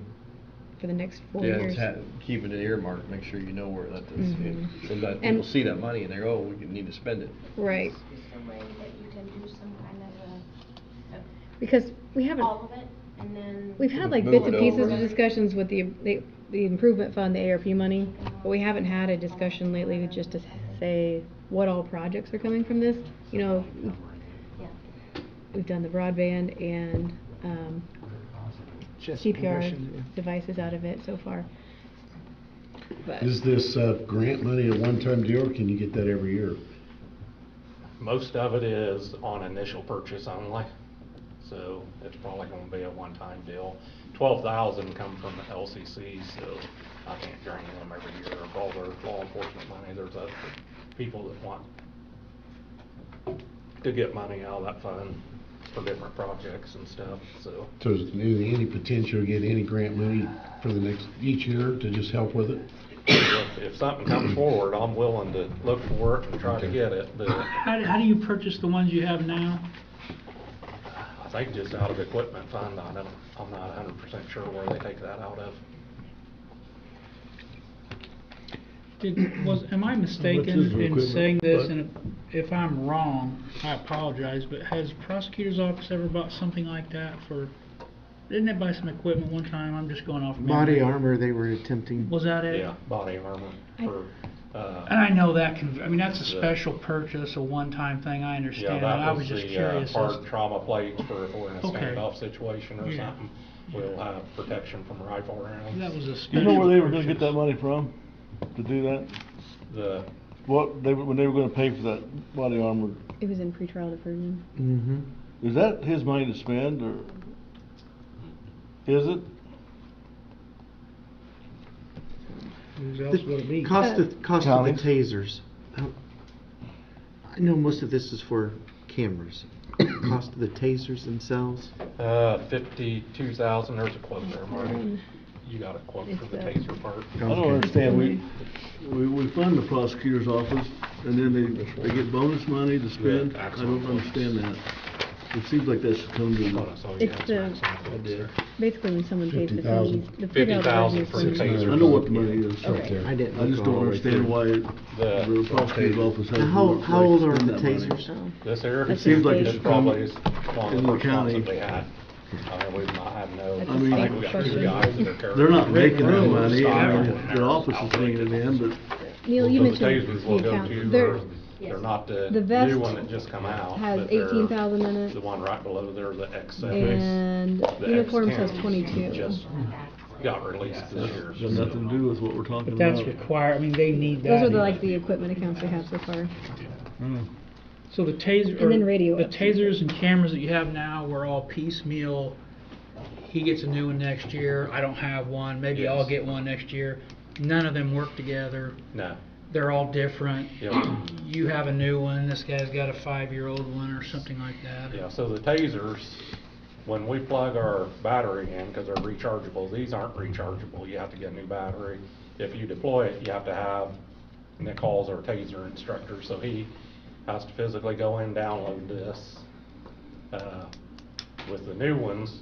for the next 4 Yeah, years. keep it earmarked, make sure you know where that is. Mhm. So that And- people see that money and they go, oh, we need to spend it. Right, Is there a way that you can do some kind of because we haven't. all of it, and then? We've had like Move bits it and pieces over. of discussions with the improvement fund, the ARP money, but we haven't had a discussion lately just to say what all projects are coming from this. Yeah. We've done the broadband and Just CPR progression, yeah. devices out of it so far. But Is this grant money a one-time deal, or can you get that every year? Most of it is on initial purchase only, so it's probably gonna be a one-time deal. 12,000 come from the LCC, so I can't drain them every year of all their law enforcement money. There's other people that want to get money out of that fund for different projects and stuff, so. So is there any potential to get any grant money for the next, each year to just help with it? If something comes forward, I'm willing to look for it and try to get it, but How do you purchase the ones you have now? I think just out of equipment fund, I'm not 100% sure where they take that out of. Am I is mistaken the in equipment, saying this, bud? and if I'm wrong, I apologize, but has prosecutor's office ever bought something like that for, didn't they buy some equipment one time? I'm just going off memory. Body armor, they were attempting. Was that it? Yeah, body armor for, And I know that that's a The- special purchase, a one-time thing, I yeah, understand, and I that was was just the curious. hard trauma plates for if we're in a Okay. standoff situation or Yeah. something. We'll have protection from rifle rounds. That was a You special know where they were gonna get purchase. that money from, to do that? When they were gonna pay for that body armor, it was in pretrial diversion. Mm-hmm. is that his money to spend, or is it? Whose else would it be? Cost of the Counties. tasers. I know most of this is for cameras. Cost of the tasers themselves. 52,000, there's a quote there, Marty. You got a quote for the It's, taser part? I don't understand, we fund the prosecutor's office, and then they get bonus money to spend, Yeah, I don't excellent. understand that. It seems like that should come to, It's basically when someone pays the 50,000. fees. The pretrial 50,000 diversion for the is taser. I know what the money is. Okay. I didn't. I just look all don't the way understand through. why the prosecutor's office has. Now, to, how old are spend the that money. tasers? This here? It seems like it It's should probably come one in of the the first ones county. that they had. I mean, we've not had no, That's a state I think we got two question. guys that are carrying. They're not making that Room money, stock I in mean, there. the office is bringing it in, but Neil, you Those mentioned tasers the will go account. to, They're- Yes. They're not the The vest new one that just come out. has but they're 18,000 in it. The one right below there, the X7. And The uniforms X10 has 22. Just got released this year. Got nothing to do with what we're talking But about. that's required, I mean, they need that. Those are like the equipment accounts we have so far. Mm. So the taser, And then or radio the ups. tasers and cameras that you have now were all piecemeal. He gets a new one next year, I don't have one, maybe I'll Yes. get one next year. None of them work together, No. they're all different. Yep. You have a new one, this guy's got a 5-year-old one or something like that. Yeah, so the tasers, when we plug our battery in, because they're rechargeable, these aren't rechargeable. You have to get a new battery. If you deploy it, you have to have, Nick Hall's our taser instructor, so he has to physically go in, download this. With the new ones,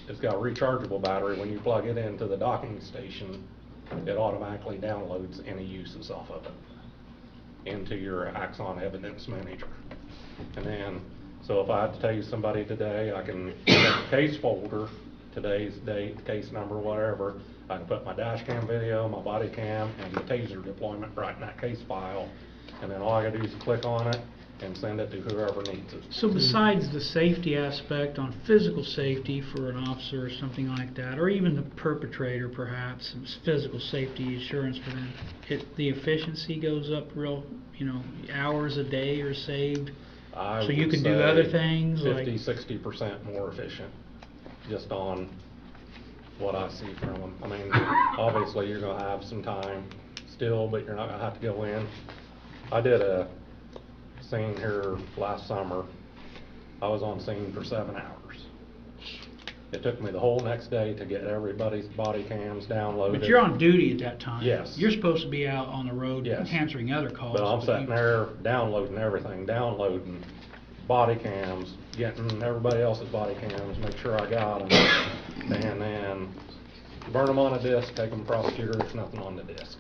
it's got a rechargeable battery. When you plug it into the docking station, it automatically downloads any uses off of it into your Axon Evidence Manager. And then, so if I had to tell you somebody today, I can make a case folder, today's date, case number, whatever. I can put my dash cam video, my body cam, and the taser deployment right in that case file. And then all I gotta do is click on it and send it to whoever needs it. So besides the safety aspect on physical safety for an officer or something like that, or even the perpetrator perhaps, it's physical safety assurance for them, the efficiency goes up real, hours a day are saved. I So you would can do say other things like. 50–60% more efficient, just on what I see from them. I mean, obviously you're gonna have some time still, but you're not gonna have to go in. I did a scene here last summer. I was on scene for 7 hours. It took me the whole next day to get everybody's body cams downloaded. But you're on duty at that time. Yes. You're supposed to be out on the road Yes. answering other calls. But I'm but sitting you- there downloading everything, downloading body cams, getting everybody else's body cams, make sure I got them, and then burn them on a disc, take them to prosecutor, there's nothing on the disc.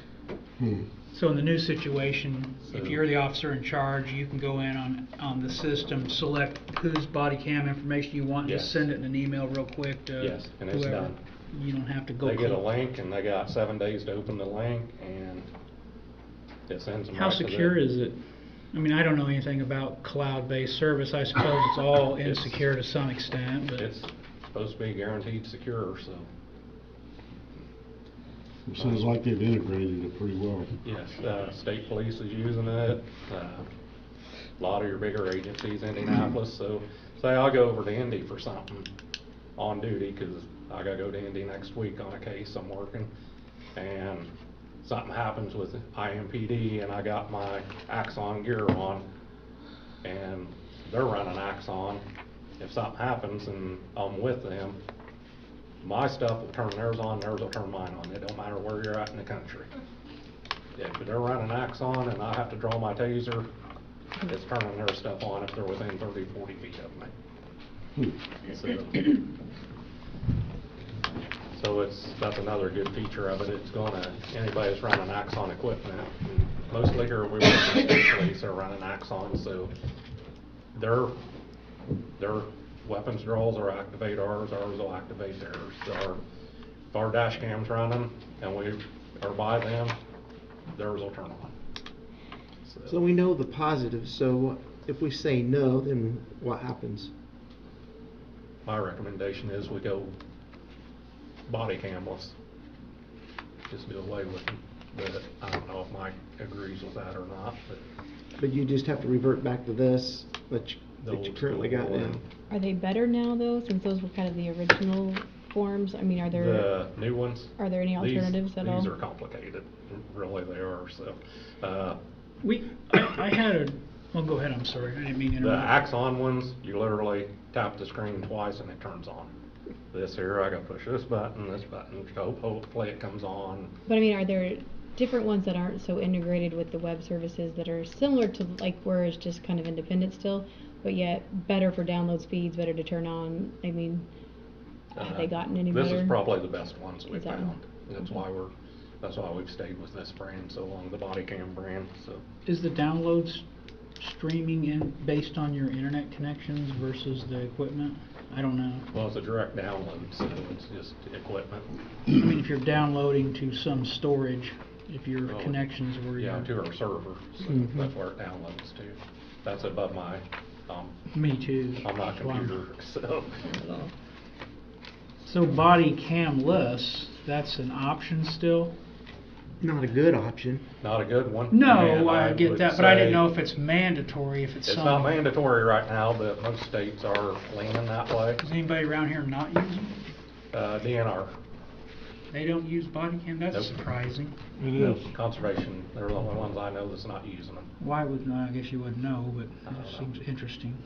So in the new situation, if So- you're the officer in charge, you can go in on the system, select whose body cam information you want, just Yes. send it in an email real quick to Yes, and it's whoever. done. You don't have to go. They get a click. link, and they got 7 days to open the link, and it sends them How right to the... secure is it? I mean, I don't know anything about cloud-based service. I suppose it's all It's- insecure to some extent, but. It's supposed to be guaranteed secure, so, It sounds like they've integrated it pretty well. yes, state police is using it, a lot of your bigger agencies, Indianapolis, so, say I go over to Indy for something on duty, 'cause I gotta go to Indy next week on a case I'm working, and something happens with IMPD, and I got my Axon gear on, and they're running Axon. If something happens and I'm with them, my stuff will turn theirs on, theirs will turn mine on. It don't matter where you're at in the country. If they're running Axon and I have to draw my taser, it's turning their stuff on if they're within 30–40 feet of me. So that's another good feature of it. It's anybody that's running Axon equipment, mostly here we work with state police are running Axon, so their weapons draws will activate ours will activate theirs. So if our dash cam's running and we are by them, theirs will turn on. So we know the positives, so if we say no, then what happens? My recommendation is we go body camless. Just do away with them. But I don't know if Mike agrees with that or not, But you just have to revert back to this that you The old currently school got one. now. Are they better now though, since those were kind of the original forms? I mean, are there the new ones. are there any alternatives at all? These are complicated, really they are, so. I had a, well, go ahead, I'm sorry, I didn't mean to The interrupt. Axon ones, you literally tap the screen twice and it turns on. This here, I gotta push this button, hopefully it comes on. But I mean, are there different ones that aren't so integrated with the web services that are similar to like where it's just kind of independent still, but yet better for download speeds, better to turn on? I mean, have they gotten any better? This is probably the best ones we've Is that- found. That's why we've stayed with this brand so long, the body cam brand, so. Is the downloads streaming in based on your internet connections versus the equipment? I don't know. Well, it's a direct download, so it's just equipment. I mean, if you're downloading to some storage, if your Well, connections were Yeah, your. to our server, so Mhm. that's where it downloads to. That's above my, Me too. I'm not That's why I'm- computer, so. So body camless, that's an option still? Not a good option. Not a good one. No, and I get would that, but I didn't say know if it's mandatory, if it's It's some. not mandatory right now, but most states are leaning that way. Is anybody around here not using? DNR, They don't use body cam? That's Nope. surprising. It is. conservation, they're the only ones I know that's not using them. Why would, I guess you wouldn't know, but it just seems interesting.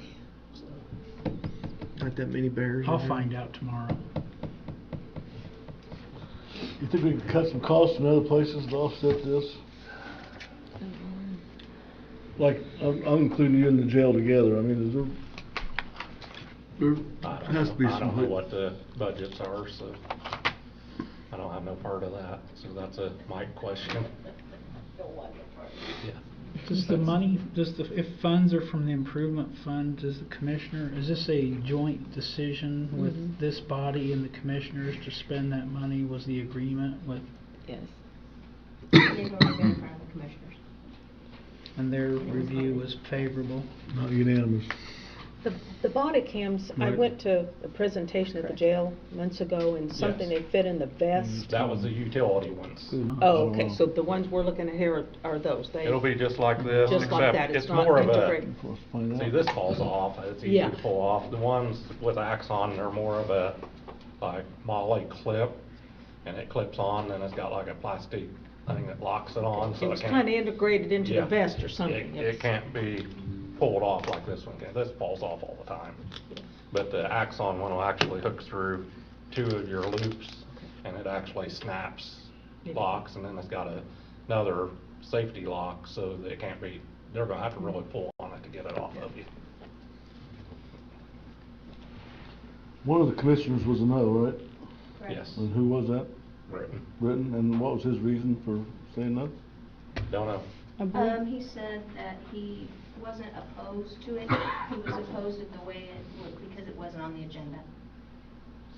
Not that many bears. I'll around. find out tomorrow. You think we can cut some costs in other places to offset this? Like, I'm including you and the jail together, I mean, is there I don't has to be know, I some. don't know what the budgets are, so I don't have no part of that, so that's a Mike question. Yeah. Does the money, if funds are from the improvement fund, does the commissioner, is this a joint decision with this body and the commissioners to spend that money? Was the agreement with, Yes. It is already been in front of the commissioners. and their review was favorable? Not unanimous. The body cams, I Right. went to a presentation at the jail months ago, and something Yes. they fit in the best. That was the utility ones. Oh, okay, so the ones we're looking at here are those, they. It'll be just like this, Just like that, except it's it's not more of a, integrated. Let's find out. see, this falls off, it's easy Yeah. to pull off. The ones with Axon, they're more of a, like, Molly clip, and it clips on, and it's got like a plastic thing that locks it on, so It it was can't. kinda integrated into the Yeah. vest or something. It can't be pulled off like this one can. This falls off all the time. But the Axon one will actually hook through 2 of your loops, and it actually snaps, locks, and then it's got another safety lock, so that it can't be, they're gonna have to really pull on it to get it off of you. One of the commissioners was a no, right? Yes. And who was that? Written. Britton, and what was his reason for saying no? Don't know. He said that he wasn't opposed to it, he was opposed to the way it was, because it wasn't on the agenda.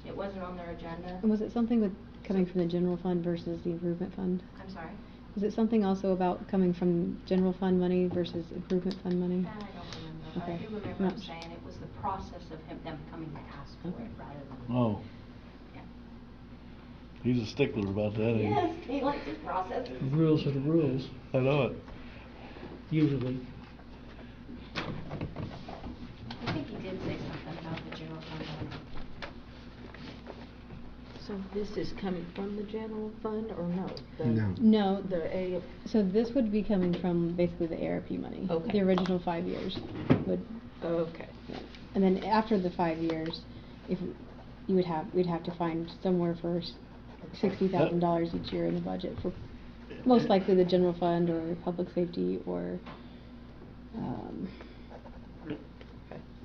It wasn't on their agenda. And was it something with coming from the general fund versus the improvement fund? I'm sorry? Was it something also about coming from general fund money versus improvement fund money? That I don't remember, but I Okay. do remember Not him saying it was the process of them coming to ask for Okay. it rather than. Oh, Yeah. he's a stickler about that, ain't he? Yes, he likes his process. The rules are the rules, I know it. usually. I think he did say something about the general fund money. So this is coming from the general fund, or no? No. No, The A, so this would be coming from basically the ARP money. Okay. The original 5 years would, okay. and then after the 5 years, if we'd have to find somewhere for $60,000 each year in the budget for most likely the general fund or public safety or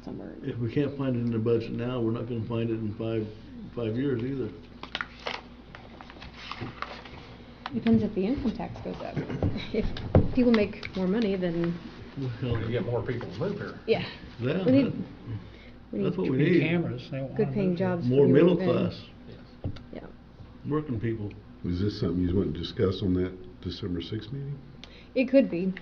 somewhere. If we can't find it in the budget now, we're not gonna find it in five years either. Depends if the income tax goes up. If people make more money, then Well, You get more people to move here. yeah. Yeah, We need, we that's what need we Need need. cameras, they don't wanna good paying move here. jobs. for More people to middle move in. class, Yes. Yeah. working people. Was this something you want to discuss on that December 6th meeting? It could be.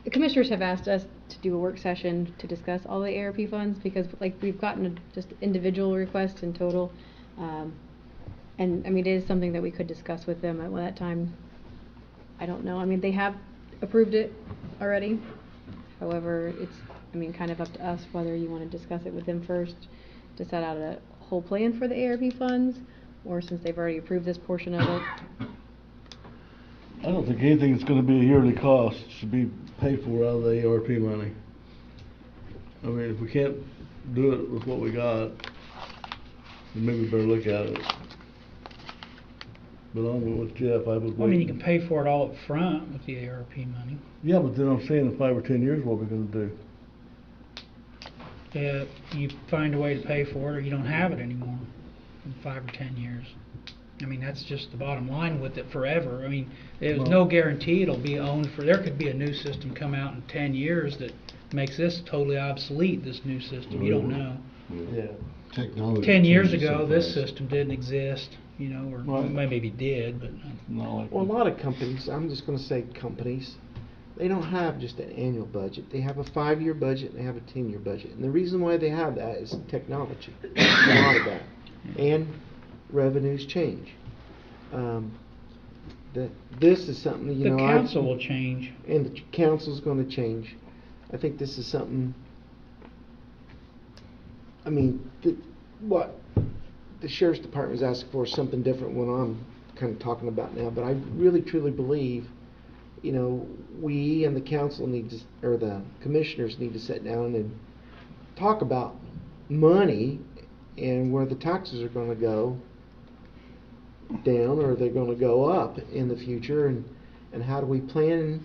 The commissioners have asked us to do a work session to discuss all the ARP funds because like we've gotten just individual requests in total. And I mean, it is something that we could discuss with them at that time. I don't know. I mean, they have approved it already. However, it's, I mean, kind of up to us whether you want to discuss it with them first to set out a whole plan for the ARP funds, or since they've already approved this portion of it. I don't think anything that's gonna be a yearly cost should be paid for out of the ARP money. I mean, if we can't do it with what we got, then maybe we better look at it. But I'm with Jeff, I was waiting. I mean, you can pay for it all up front with the ARP money. Yeah, but then I'm saying in 5 or 10 years, what we're gonna do? Yeah, you find a way to pay for it, or you don't have it anymore in 5 or 10 years. I mean, that's just the bottom line with it forever. I mean, there's no guarantee it'll be owned for, there could be a new system come out in 10 years that makes this totally obsolete, this new system, you don't know. Yeah. Technology 10 years changes so ago, this fast. system didn't exist, you know, or Right. maybe did, but. Not like. Well, a lot of companies, I'm just gonna say companies, they don't have just an annual budget. They have a 5-year budget and they have a 10-year budget. And the reason why they have that is technology. A lot of that. And revenues change. This is something, you The know. council will change. And the council's gonna change. I think this is something, I mean, what the sheriff's department is asking for is something different than what I'm kind of talking about now. But I really truly believe, you know, we and the council need to, or the commissioners need to sit down and talk about money and where the taxes are gonna go down or they're gonna go up in the future, and how do we plan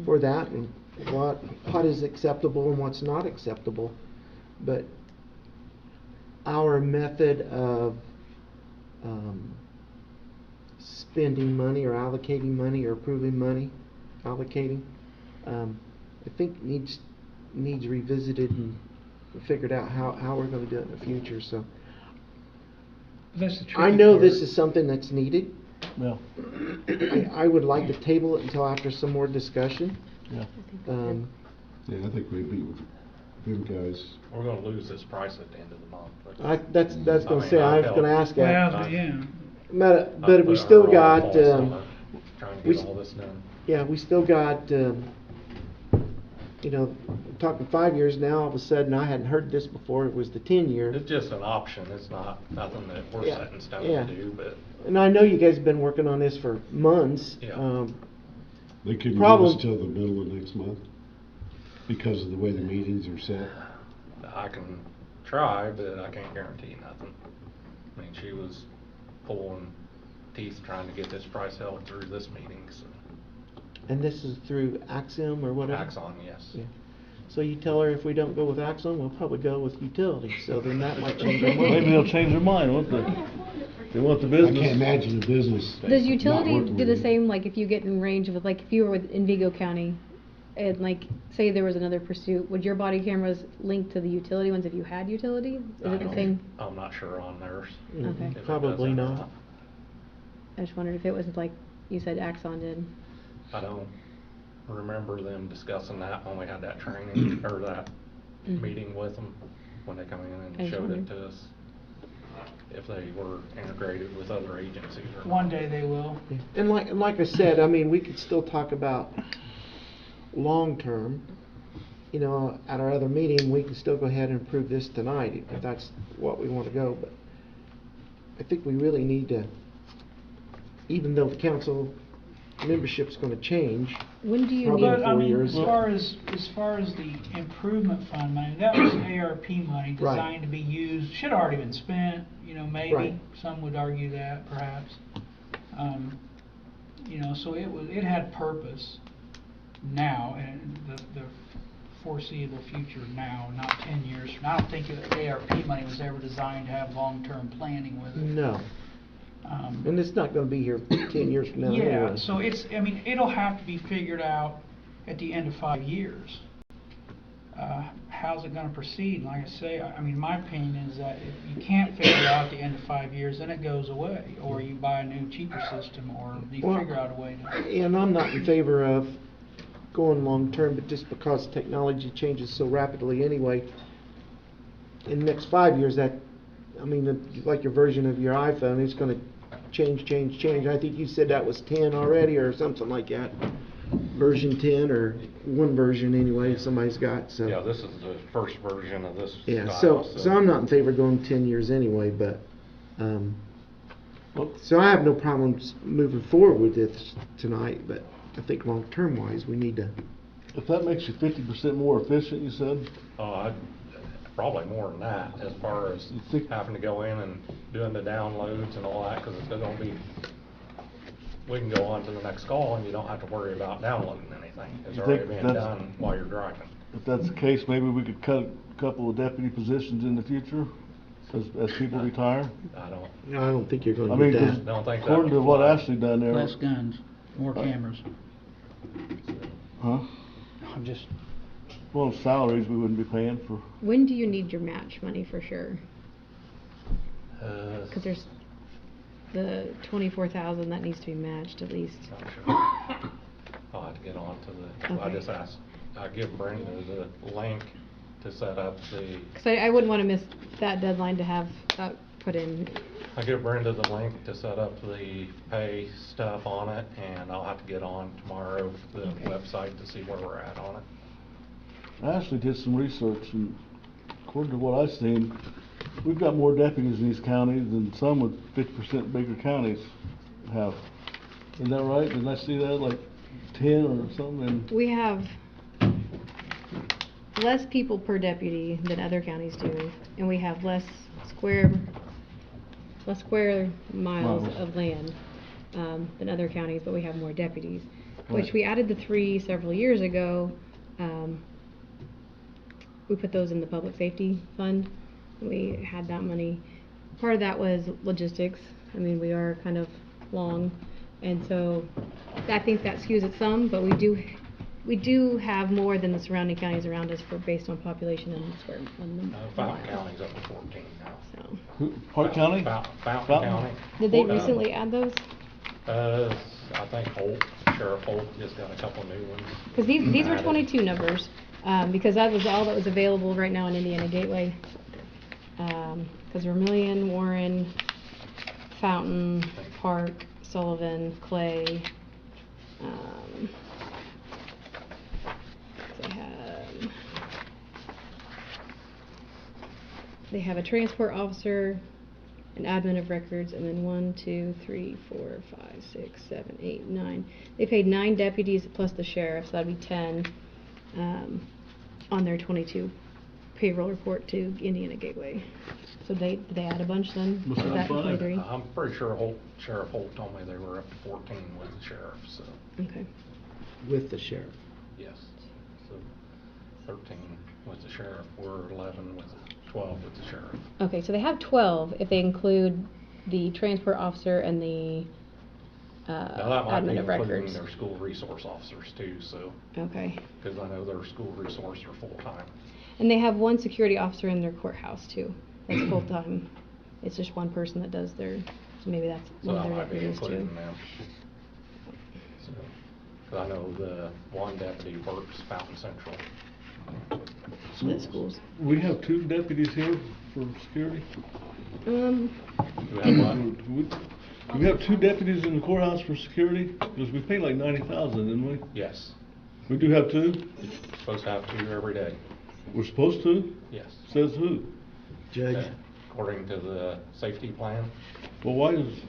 for that, and what is acceptable and what's not acceptable. But our method of spending money or allocating money or approving money, allocating, I think needs revisited and figured out how we're going to do it in the future. So That's the I tricky know part. this is something that's needed. Yeah, I would like to table it until after some more discussion. yeah. Yeah, I think we meet with them guys. We're gonna lose this price at the end of the month. That's I going to mean, say, I I'll was going to help. ask that. Well, yeah. But we still got, Trying to we get s- all this done. yeah, we still got, you know, talking 5 years now, all of a sudden, I hadn't heard this before, it was the 10-year. It's just an option, it's not, nothing that we're Yeah, set in stone yeah. to do, but And I know you guys have been working on this for months. Yeah. They couldn't give Problem- us till the middle of next month because of the way the meetings are set. I can try, but I can't guarantee nothing. I mean, she was pulling teeth trying to get this price held through this meeting, so. And this is through Axiom or whatever? Axon, yes. Yeah. So you tell her if we don't go with Axiom, we'll probably go with utilities, so then that might change our mind. Maybe they'll change their mind, won't they? They want the I business. can't imagine a business. Does not utility working do with the you. same, like if you get in range of, like if you were in Vigo County and like, say there was another pursuit, would your body cameras link to the utility ones if you had utility? Is I it the don't- same? I'm not sure on theirs. Okay. if it does Probably or not. I just wondered if it was like you said Axon did. I don't remember them discussing that when we had that training, or that Mhm. meeting with them, when they come in I and just showed wondered. it to us. If they were integrated with other agencies or not. One day they will. Yeah. And like I said, I mean, we could still talk about long-term. You know, at our other meeting, we can still go ahead and approve this tonight if that's what we want to go. But I think we really need to, even though the council membership's going to change. When do you Probably need? But I 4 mean, years. as far as the improvement fund money, that was ARP money Right. designed to be used, should have already been spent, you know, maybe. Right. Some would argue that perhaps. You know, so it had purpose now and the foreseeable future now, not 10 years from now. I don't think ARP money was ever designed to have long-term planning with it. No. And it's not going to be here 10 years from now Yeah, anyway. so I mean, it'll have to be figured out at the end of 5 years. How's it gonna proceed? Like I say, I mean, my opinion is that if you can't figure it out at the end of 5 years, then it goes away, or you buy a new cheaper system, or you Well, figure out a way to. And I'm not in favor of going long-term, but just because technology changes so rapidly anyway, in the next 5 years, that, I mean, like your version of your iPhone, it's gonna change. I think you said that was 10 already, or something like that. Version 10, or one version anyway, somebody's got, so. Yeah, this is the first version of this Yeah, style, so I'm not in favor of going 10 years anyway, but, so I have no problems moving forward with this tonight, but I think long-term wise, we need to. If that makes you 50% more efficient, you said? Probably more than that, as far as You think- having to go in and doing the downloads and all that, cause it's gonna be, we can go on to the next call and you don't have to worry about downloading anything. It's You already think being that's- done while you're driving. If that's the case, maybe we could cut a couple of deputy positions in the future as people retire? I don't, No, I don't think you're I gonna mean, do 'cause that. Don't think that according to would what fly. Ashley done there. Less guns, more cameras. Huh? I'm just, Well, salaries we wouldn't be paying for. When do you need your match money for sure? Cause there's the 24,000 that needs to be matched at least. Not sure. I'll have to get on to the, I Okay. just asked, I give Brenda the link to set up the, Cause I wouldn't wanna miss that deadline to have that put in. I give Brenda the link to set up the pay stuff on it, and I'll have to get on tomorrow, the Okay. website to see where we're at on it. I actually did some research, and according to what I've seen, we've got more deputies in these counties than some with 50% bigger counties have. Isn't that right? Did I see that, like 10 or something? And We have less people per deputy than other counties do, and we have less square miles Miles. of land than other counties, but we have more deputies. Which Right. we added the 3 several years ago. We put those in the public safety fund. We had that money. Part of that was logistics. I mean, we are kind of long, and so I think that skews it some, but we do have more than the surrounding counties around us for based on population and square. Fountain County's up to 14 now. So, who- Park County? Fountain Fountain? County. did they Uh, recently add those? I think Sheriff Holt just got a couple new ones. Because these were added. 22 numbers, because that was all that was available right now in Indiana Gateway. Because Vermillion, Warren, Fountain, Park, Sullivan, Clay. They have a transport officer, an admin of records, and then 1, 2, 3, 4, 5, 6, 7, 8, 9. They paid 9 deputies plus the sheriff, so that'd be 10 on their 22 payroll report to Indiana Gateway. So did they add a bunch then? Must Is have that in five. 23? I'm pretty sure Sheriff Holt told me they were up to 14 with the sheriff, so, Okay. With the sheriff. yes. So 13 with the sheriff, we're 11 with, 12 with the sheriff. Okay, so they have 12 if they include the transport officer and the Now, that might be admin of including records. their school resource officers too, so, Okay. because I know their school resource are full-time. And they have 1 security officer in their courthouse too. That's full-time. It's just one person that does their, so maybe that's So one of that their might be deputies too. included in them. So, 'cause I know the one deputy works Fountain Central. The schools. We have 2 deputies here for security? Do we have one? Do we have 2 deputies in the courthouse for security? Because we paid like 90,000, didn't we? Yes. We do have 2? Supposed to have 2 every day. We're supposed to? Yes. Says who? Judge, According to the safety plan. Well, why is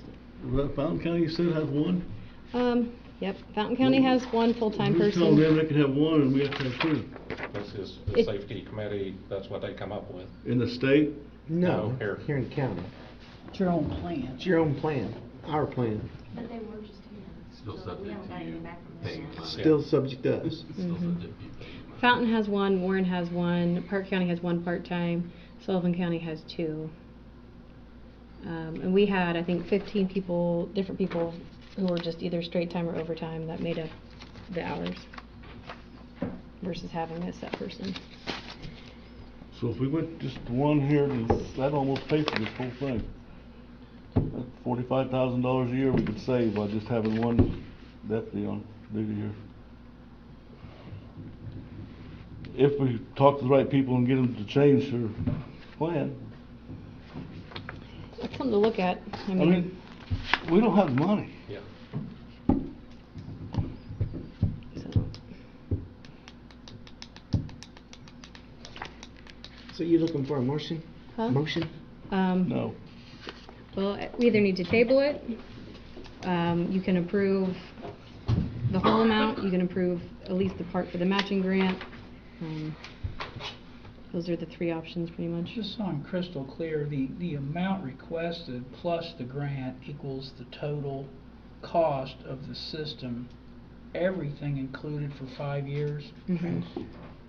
that Fountain County, you said has 1? Yep, Fountain County has 1 full-time Who's telling them person. they can have 1 and we have to have 2? This is the It- safety committee, that's what they come up with. In the state? no, No, here. here in the county. It's your own plan. It's your own plan, our plan, But they were just here. Still So we subject haven't got to you anything back from them paying yet. money. still subject to us. It's still Mhm. subject to you paying money. Fountain has 1, Warren has 1, Park County has 1 part-time, Sullivan County has 2. And we had, I think, 15 people, different people who were just either straight time or overtime that made up the hours versus having a set person. So if we went just 1 here, that'd almost pay for this whole thing. That's $45,000 a year we could save by just having 1 deputy on duty here. If we talk to the right people and get them to change their plan. It's something to look at. I I mean, mean, we don't have money. Yeah. so, So you looking for a motion? Huh? Motion? No. well, we either need to table it, you can approve the whole amount, you can approve at least the part for the matching grant. Those are the 3 options pretty much. Just so I'm crystal clear, the amount requested plus the grant equals the total cost of the system, everything included for 5 years. Mhm.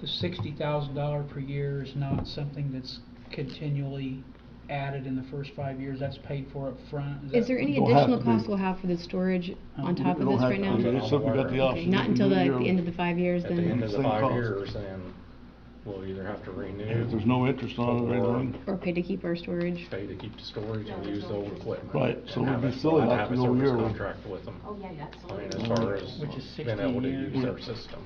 The $60,000 per year is not something that's continually added in the first 5 years, that's paid for up front. Is there any Don't have additional to be. cost we'll have for the storage on top It of don't this have right to now? be. It's something we got the Okay, option. Not we can until do the yearly. end of the 5 years At the then? end of the Same 5 cost. years, then we'll either have to renew. If there's no interest on it or or anything. Or pay to keep our storage. Pay to keep the storage and use the old equipment. Right, so And it'd have be a- silly and not have to a go service yearly. contract with them. Oh, yeah, I mean, absolutely. as far as Which is being able to 16 use years. their system.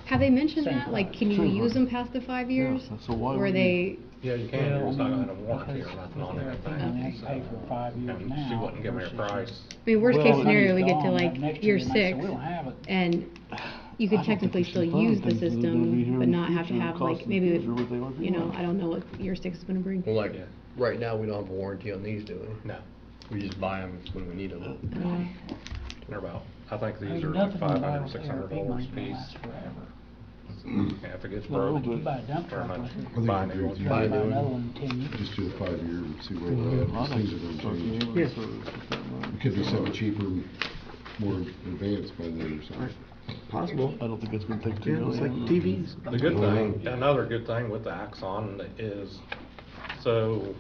Have they mentioned Same that? Like, price. can you Same use price. them past the 5 years? Yeah, so why Or would they, Yeah, you can, Well, it's not gonna have a because warranty or nothing on with their opinion, anything. they pay for 5 years And now. she wouldn't give me a versus- price. I mean, worst Well, case the scenario, we money's get to gone, like that next year year they might say, 6, "We don't have it." and you could I don't think technically there's still some fun use the things that are gonna be system, here but in the not have to future have that like, cost maybe, the future what they are you know, doing. I don't know what year 6 is gonna bring. Well, like, Yeah. right now, we don't have a warranty on these, do we? No, We just buy them when we need them. they're about, I think I these mean, are nothing you buy $500, with $600 ARP a money's gonna piece. last forever. Yeah, if it gets Well, broke, but- You buy a dump turn truck it, with it. think buy a I new agree one. with you. Try to buy new one. another one in 10 years. Just do a 5-year and see where I we're at. don't Things are think gonna change. so. Yeah. It could be something cheaper, and more advanced by then or something. Possible. I don't think it's gonna take 2 Yeah, it's like million. TVs. The good thing, another good thing with the Axon is, so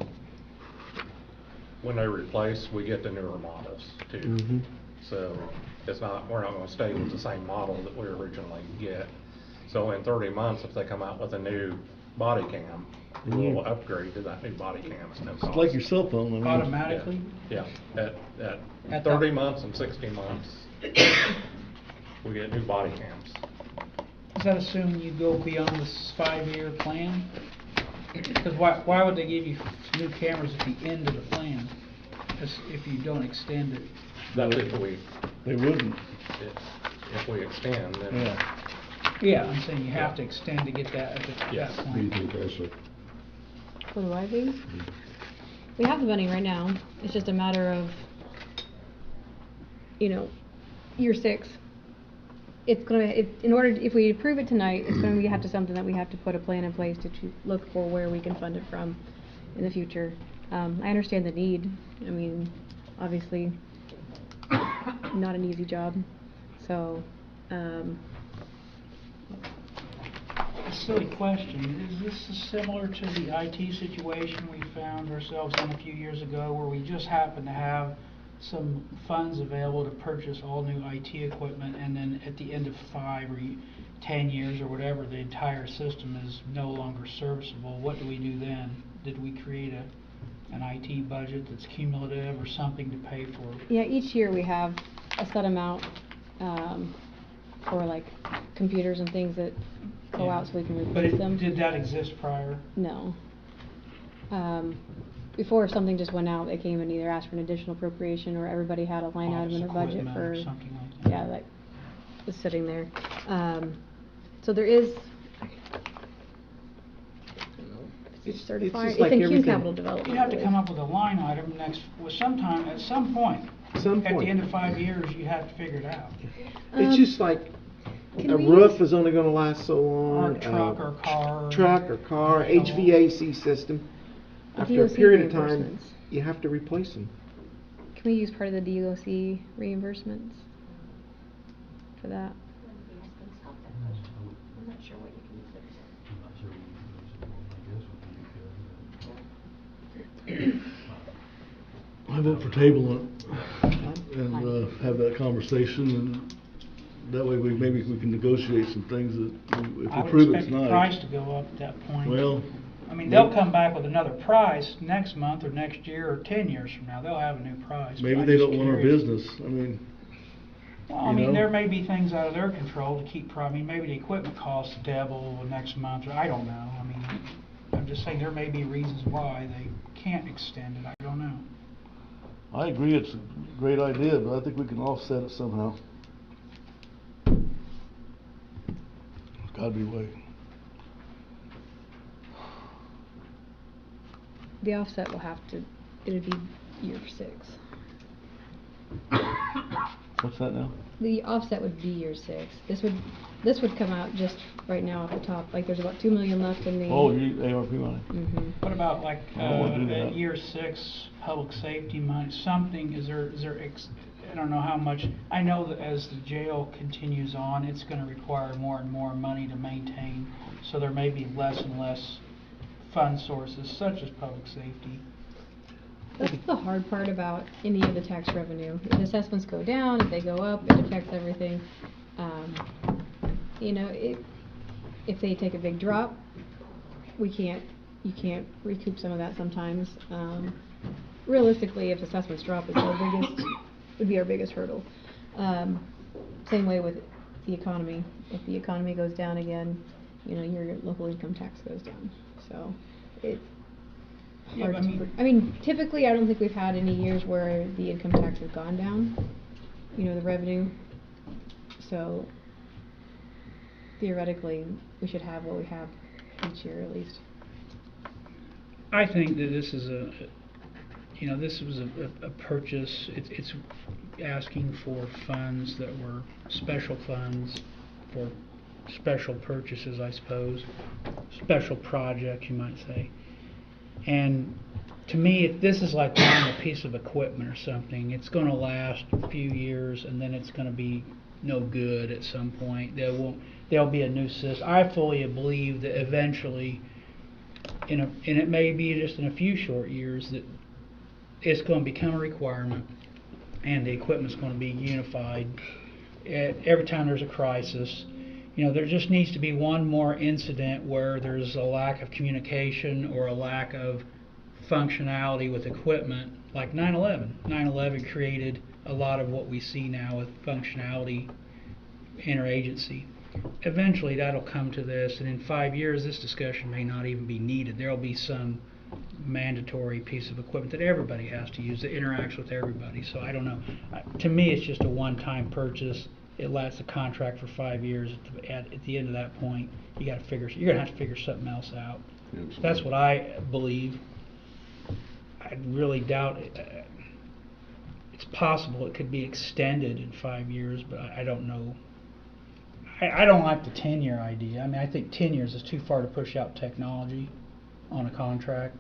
when they replace, we get the newer models too. Mhm. So it's not, we're not gonna stay with the same model that we originally get. So in 30 months, if they come out with a new body cam, we'll upgrade to that new body cam. It's no It's cost. like your cell phone, I mean. Automatically? Yeah, at At 30 the- months and 60 months, we get new body cams. Does that assume you go beyond this 5-year plan? Because why would they give you new cameras at the end of the plan, if you don't extend it? That's if we, They wouldn't, if we extend, then. yeah. Yeah, I'm saying you have to extend to get that at that Yes. What do you point. think, Ashley? What do I think? We have the money right now, it's just a matter of, you know, year 6. It's gonna, in order, if we approve it tonight, it's gonna have to something that we have to put a plan in place to look for where we can fund it from in the future. I understand the need, I mean, obviously, not an easy job, so, A silly question, is this similar to the IT situation we found ourselves in a few years ago, where we just happened to have some funds available to purchase all new IT equipment, and then at the end of 5 or 10 years or whatever, the entire system is no longer serviceable? What do we do then? Did we create an IT budget that's cumulative or something to pay for? yeah, each year we have a set amount, for like computers and things that go Yeah. out so we can But replace them. did that exist prior? No. Before, if something just went out, they came and either asked for an additional appropriation, or everybody had a line item in their Office budget equipment for, or something like that. yeah, that was sitting there. So there is, I don't know, it's It's certified, just it's like in Q everything. capital development. You have to I come believe. up with a line item at some point. Some At the point. end of 5 years, you have to figure it out. It's just like, Can a we roof use- is only gonna last so long. Or a truck or car. Truck or car, HVAC system. After a DOC period of time, reimbursements. you have to replace them. Can we use part of the DOC reimbursements for that? I'm not sure what you can use it for. I'm not sure what you use it for. I guess would be good. I vote for tabling it and have that conversation, and that way maybe we can negotiate some things that, if we I would prove it expect the price tonight. to go up at that point. Well, I mean, they'll come back with another price next month or next year or 10 years from now. They'll have a new price. maybe I'm they just don't want our curious. business, I mean, Well, I you mean, know? there may be things out of their control to keep, I mean, maybe the equipment costs double next month, or I don't know. I mean, I'm just saying there may be reasons why they can't extend it. I don't know. I agree it's a great idea, but I think we can offset it somehow. There's gotta be a way. The offset will have to, it'll be year 6. What's that now? The offset would be year 6. This would come out just right now off the top, like there's about 2 million left in the. Oh, you, ARP money. Mhm. What about like, I don't wanna do that. at year 6, public safety money, something, is there, I don't know how much, I know that as the jail continues on, it's gonna require more and more money to maintain, so there may be less and less fund sources, such as public safety. That's the hard part about any of the tax revenue. If assessments go down, if they go up, it affects everything. You know, if they take a big drop, you can't recoup some of that sometimes. Realistically, if assessments drop, would be our biggest hurdle. Same way with the economy. If the economy goes down again, your local income tax goes down. So it's Yeah, hard but I mean, typically, I don't think we've had any years where the income tax has gone down, the revenue. So theoretically, we should have what we have each year at least. I think that this is this was a purchase. It's asking for funds that were special funds for special purchases, I suppose, special projects, you might say. And to me, if this is like buying a piece of equipment or something, it's going to last a few years, and then it's going to be no good at some point. There'll be a new system. I fully believe that eventually, and it may be just in a few short years, that it's going to become a requirement, and the equipment's going to be unified. Every time there's a crisis, there just needs to be one more incident where there's a lack of communication or a lack of functionality with equipment, like 9/11. 9/11 created a lot of what we see now with functionality interagency. Eventually that'll come to this, and in 5 years this discussion may not even be needed. There'll be some mandatory piece of equipment that everybody has to use that interacts with everybody. So I don't know. To me, it's just a one-time purchase. It lasts a contract for 5 years. At the end of that point, you're gonna have to figure something else out. That's what I believe. I really doubt it. It's possible it could be extended in 5 years, but I don't know. I don't like the 10-year idea. I mean, I think 10 years is too far to push out technology on a contract.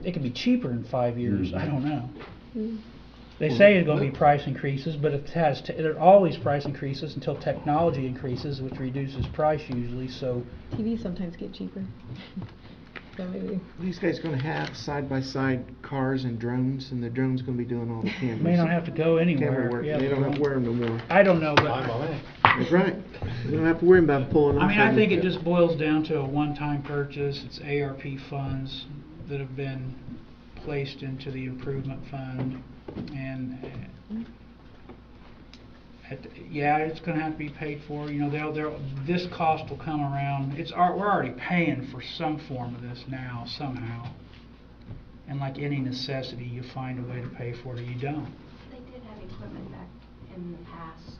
It could be cheaper in 5 years. I don't know. They say it's going to be price increases, but there are always price increases until technology increases, which reduces price usually. So TVs sometimes get cheaper. So maybe. These guys going to have side-by-side cars and drones, and the drone's going to be doing all the cameras. may not have to go anywhere. Camera work. Yeah, They don't have to wear them no more. I don't know, but That's right. You don't have to worry about pulling off. I mean, I think it just boils down to a one-time purchase. It's ARP funds that have been placed into the improvement fund, and it's going to have to be paid for. This cost will come around. We're already paying for some form of this now somehow, and like any necessity, you find a way to pay for it or you don't. They did have equipment back in the past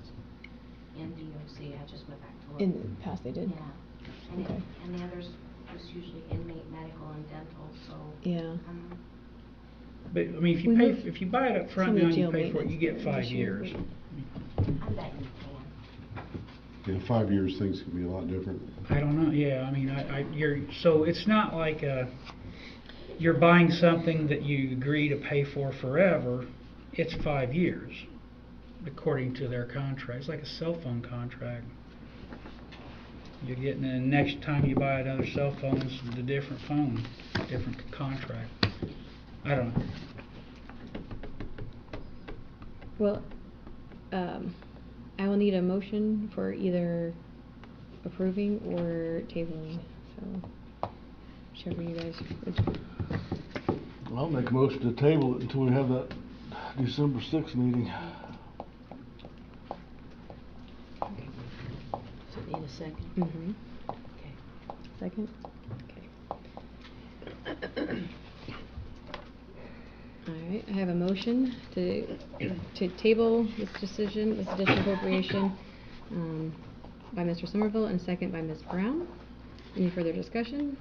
in DOC. I just went back to look. In the past, they did. Yeah. And, Okay. and the others was usually inmate, medical, and dental. So. Yeah. But I mean, if you buy it up front Some of now, the you jail pay for it. You get maintenance 5 issue, years. I bet you can. In 5 years, things can be a lot different. I don't know. Yeah, I mean, so it's not like you're buying something that you agree to pay for forever. It's 5 years, according to their contract. It's like a cell phone contract. You're getting the next time you buy another cell phone, it's a different phone, different contract. I don't know. Well, I will need a motion for either approving or tabling. So, whichever you guys would. I'll make a motion to table it until we have that December 6th meeting. Does it need a second? Mm-hmm. Okay. Second? Okay. All right, I have a motion to table this decision, this additional appropriation, by Mr. Somerville and second by Ms. Brown. Any further discussion?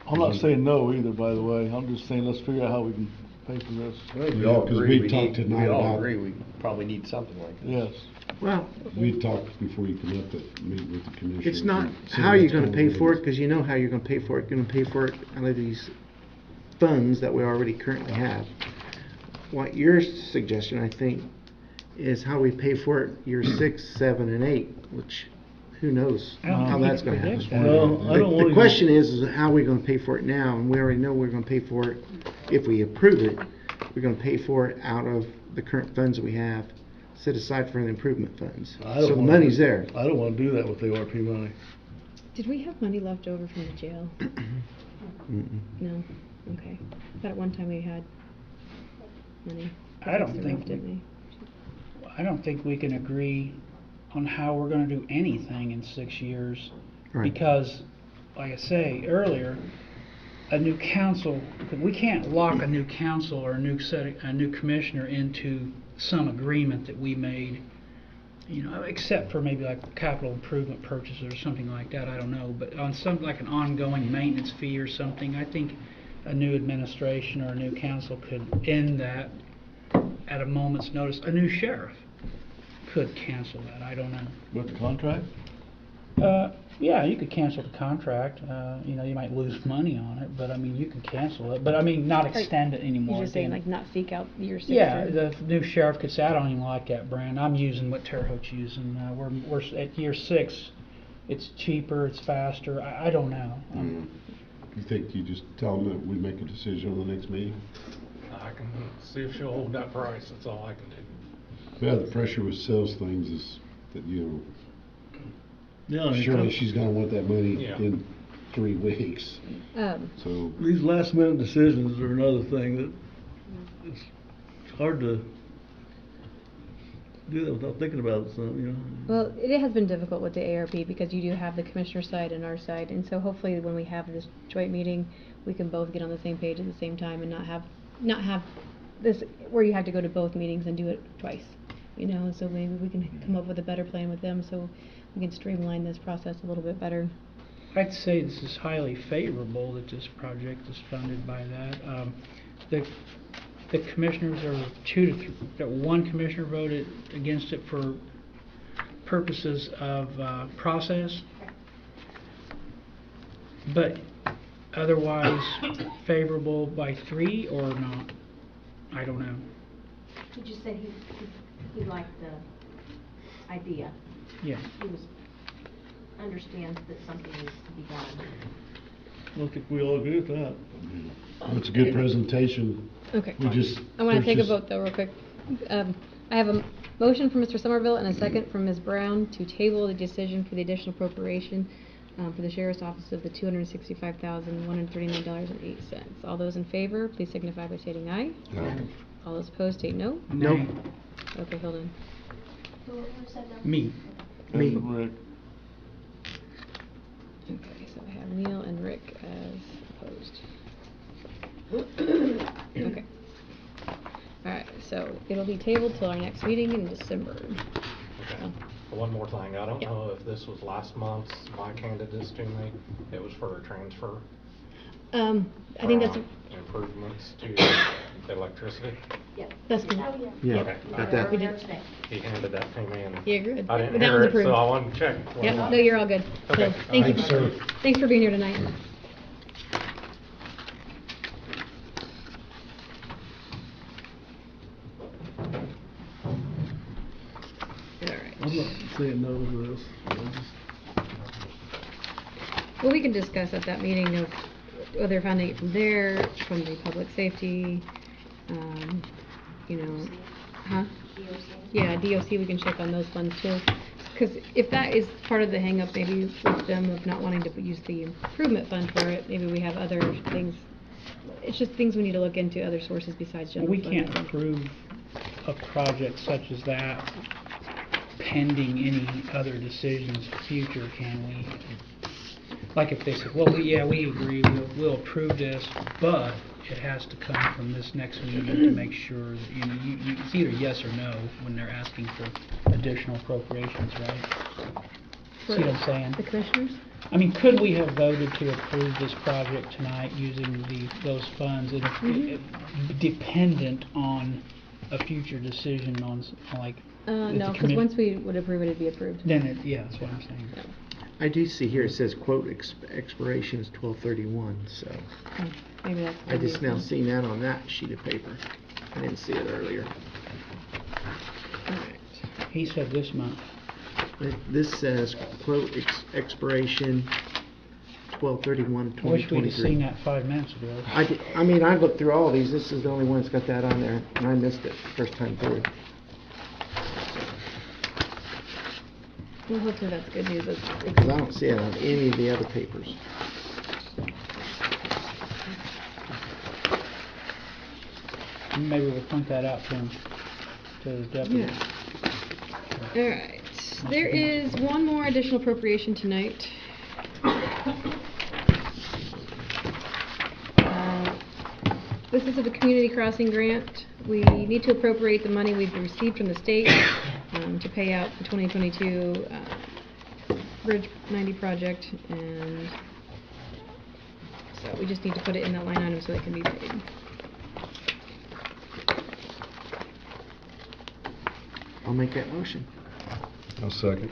I'm not saying no either, by the way. I'm just saying let's figure out how we can pay for this. We all all agree agree we talked we tonight all about- agree we probably need something like this. Yes. Well, We talked before you come up that meet with the commission. it's not how you're going to pay for it, because you know how you're going to pay for it. You're going to pay for it out of these funds that we already currently have. What your suggestion, I think, is how we pay for it year 6, 7, and 8, which who knows I don't how think that's we can going to predict happen. that. Well, I don't wanna The even- question is how are we going to pay for it now? And we already know we're going to pay for it. If we approve it, we're going to pay for it out of the current funds that we have set aside for the improvement funds. I don't So the wanna- money's there. I don't want to do that with the ARP money. Did we have money left over from the jail? Mm-mm. No? Okay. I thought at one time we had money. I don't Fixed the think roof, didn't we? I don't think we can agree on how we're gonna do anything in 6 years. Right. Because, like I say earlier, a new council, we can't lock a new council or a new commissioner into some agreement that we made, you know, except for maybe like capital improvement purchases or something like that, I don't know. But on some, like an ongoing maintenance fee or something, I think a new administration or a new council could end that at a moment's notice. A new sheriff could cancel that, I don't know. With the contract? Yeah, you could cancel the contract, you know, you might lose money on it, but I mean, you can cancel it, but I mean, not extend it anymore. You're just saying again. like not seek out year 6? Yeah, or- the new sheriff could say, I don't even like that brand, I'm using what Terre Haute's using, we're at year 6, it's cheaper, it's faster, I don't know. You think you just tell them that we make a decision on the next meeting? I can see if she'll hold that price, that's all I can do. Yeah, the pressure with sales things is that, Yeah, I mean, surely come- she's gonna want that money Yeah. in 3 weeks. So, These last minute decisions are another thing that it's hard to do that without thinking about it, so, you know. Well, it has been difficult with the ARP because you do have the commissioner side and our side, and so hopefully when we have this joint meeting, we can both get on the same page at the same time and not have this where you have to go to both meetings and do it twice, you know. So maybe we can come up with a better plan with them so we can streamline this process a little bit better. I'd say this is highly favorable that this project is funded by that. The commissioners are 2 to 3, that one commissioner voted against it for purposes of process, but otherwise favorable by 3 or not. I don't know. He just said he liked the idea. Yeah. He understands that something needs to be done. I don't think we all agree with that. it's a good presentation. Okay. We just. I want to there's take a just- vote though real quick. I have a motion from Mr. Somerville and a second from Ms. Brown to table the decision for the additional appropriation for the Sheriff's Office of the $265,139.08. All those in favor, please signify by stating aye. All those opposed, state no. Nope. Okay, hold on. Who said no? Me. Me. And Rick. Okay, so I have Neil and Rick as opposed. Okay. Alright, so it'll be tabled till our next meeting in December. Okay. One more thing, I don't Yeah. know if this was last month's, Mike handed this to me, it was for a transfer. I think that's, Improvements to electricity. Yeah. that's good. Oh, yeah. Yeah, Okay. got that. We did. Today. He handed that to me and Yeah, good. I didn't But that hear one's it, approved. so I wanted to check. Yep, no, you're all good. Okay. So, thank you. Thanks, sir. Thanks for being here tonight. Alright. I'm not saying no to this. Well, we can discuss at that meeting of whether they're funding it from there, from the public safety, you know, huh? DOC. Yeah, DOC, we can check on those funds too. Because if that is part of the hang-up, maybe with them of not wanting to use the improvement fund for it, maybe we have other things. It's just things we need to look into, other sources besides general We fund. can't approve a project such as that pending any other decisions future, can we? Like if they said, well, we agree, we'll approve this, but it has to come from this next meeting to make sure that, you know, it's either yes or no when they're asking for additional appropriations, right? See what I'm saying? The commissioners? I mean, could we have voted to approve this project tonight using those funds, and dependent on a future decision on, like, if the No, because commi- once we would approve it, it'd be approved. Then yeah, that's what I'm saying. I do see here it says quote expiration is 12/31, so Oh, maybe that's. I just now seen that on that sheet of paper. I didn't see it earlier. Alright. He said this month. This says quote expiration 12/31/2023. I wish we'd have seen that 5 minutes ago. I mean, I looked through all of these. This is the only one that's got that on there, and I missed it first time through. Well, hopefully that's good news. Because I don't see it on any of the other papers. Maybe we'll point that out to him, to the deputy. All right. There is one more additional appropriation tonight. This is of the community crossing grant. We need to appropriate the money we've received from the state to pay out the 2022 Bridge 90 project, and so we just need to put it in that line item so it can be paid. I'll make that motion. I'll second.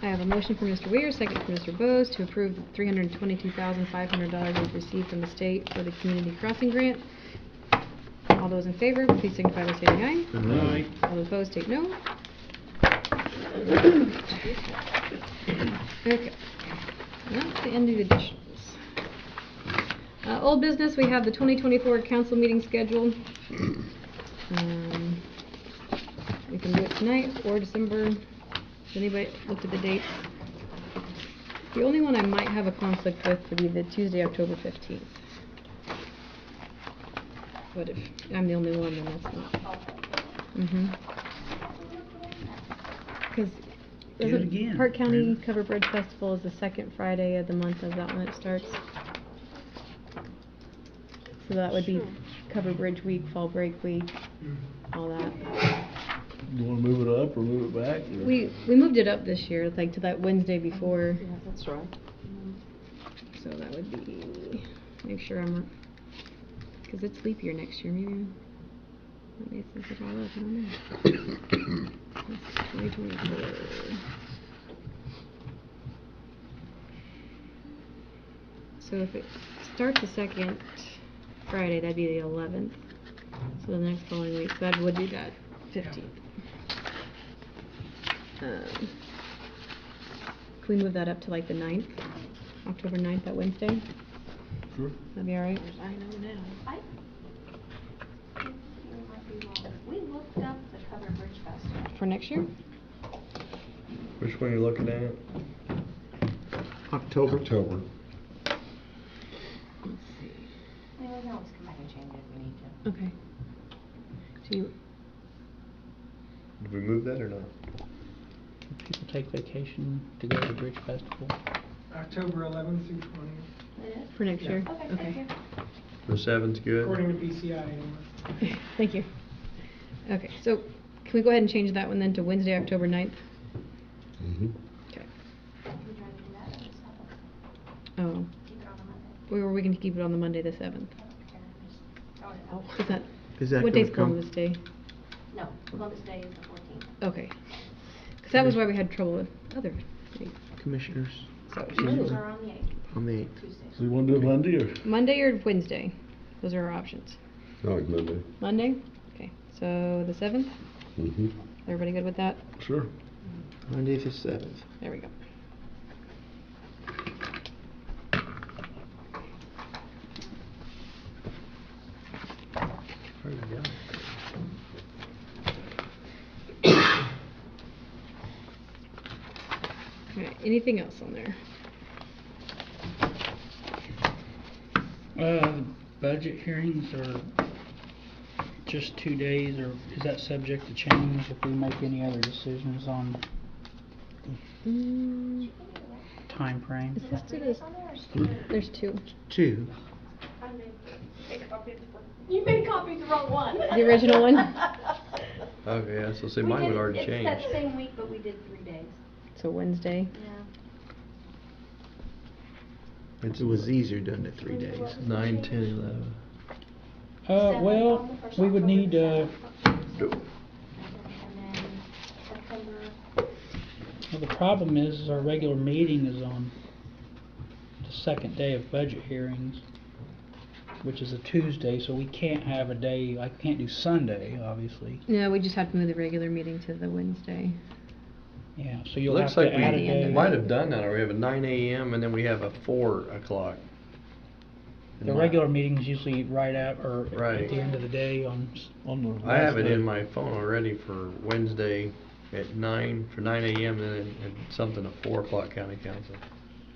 I have a motion from Mr. Weir, second from Mr. Bose, to approve the $322,500 we've received from the state for the community crossing grant. All those in favor, please signify by saying aye. Aye. All those opposed, take no. Okay. That's the end of the additions. Old business, we have the 2024 council meeting scheduled. We can do it tonight or December. Has anybody looked at the dates? The only one I might have a conflict with would be the Tuesday, October 15th. But if I'm the only one, then that's not. Because Do it again. Park County Cover Bridge Festival is the second Friday of the month of that when it starts. So that would be Cover Bridge Week, Fall Break Week, all that. You wanna move it up or move it back? or- We moved it up this year, like to that Wednesday before. Yeah, that's right. So that would be, make sure I'm, because it's leap year next year, maybe. Let me think it all up, I don't know. That's 2024. So if it starts the second Friday, that'd be the 11th. So the next following week, so that would be that 15th. Can we move that up to like the 9th? October 9th, that Wednesday? Sure. That'd be alright? I know now. I think you might be wrong. We looked up the Cover Bridge Festival. For next year? Which one you looking at? October. October. I mean, we can always come back and change it if we need to. Okay. Do you, Did we move that or not? People take vacation to go to the Bridge Festival. October 11th through 20th, It is? for next year? Okay, thank you. The 7th's good? according to BCI anyway. Thank you. Okay, so can we go ahead and change that one then to Wednesday, October 9th? Mm-hmm. Okay. Can we try to do that or just have it? Oh, Keep it on the Monday? or we can keep it on the Monday, the 7th. I don't care, just throw it out. Is that, Is that what gonna day's come- Columbus Day? No, Columbus Day is the 14th. Okay. Because that was why we had trouble with other dates. Commissioners Meetings are on the 8th, on the 8th. Tuesdays. So you wanna do it Monday or? Monday or Wednesday? Those are our options. I like Monday. Monday? Okay, so the 7th? Mm-hmm. Everybody good with that? Sure. Monday the 7th. There we go. Where'd it go? Alright, anything else on there? Budget hearings are just 2 days, or is that subject to change if we make any other decisions on time frame? Is this to this? There's two. 2. You made copies the wrong one. The original one? Okay, yeah, so see, We mine did- would already It's change. that same week, but we did 3 days. So Wednesday. Yeah. It was easier done at 3 days. 9, 10, 11. Well, we would need, And then September, well, the problem is our regular meeting is on the second day of budget hearings, which is a Tuesday, so we can't have a day, I can't do Sunday, obviously. No, we just have to move the regular meeting to the Wednesday. Yeah, so you'll have Looks to like add a the end we of day. the- might have done that, or we have a 9 a.m. and then we have a 4 o'clock. Okay. 'Cause that, Where'd it go? what Well, day's the The regular meeting's usually right at, or at Right. the end of the day on the. I have last it day. in my phone already for Wednesday at 9 AM, and then something at 4 o'clock county council.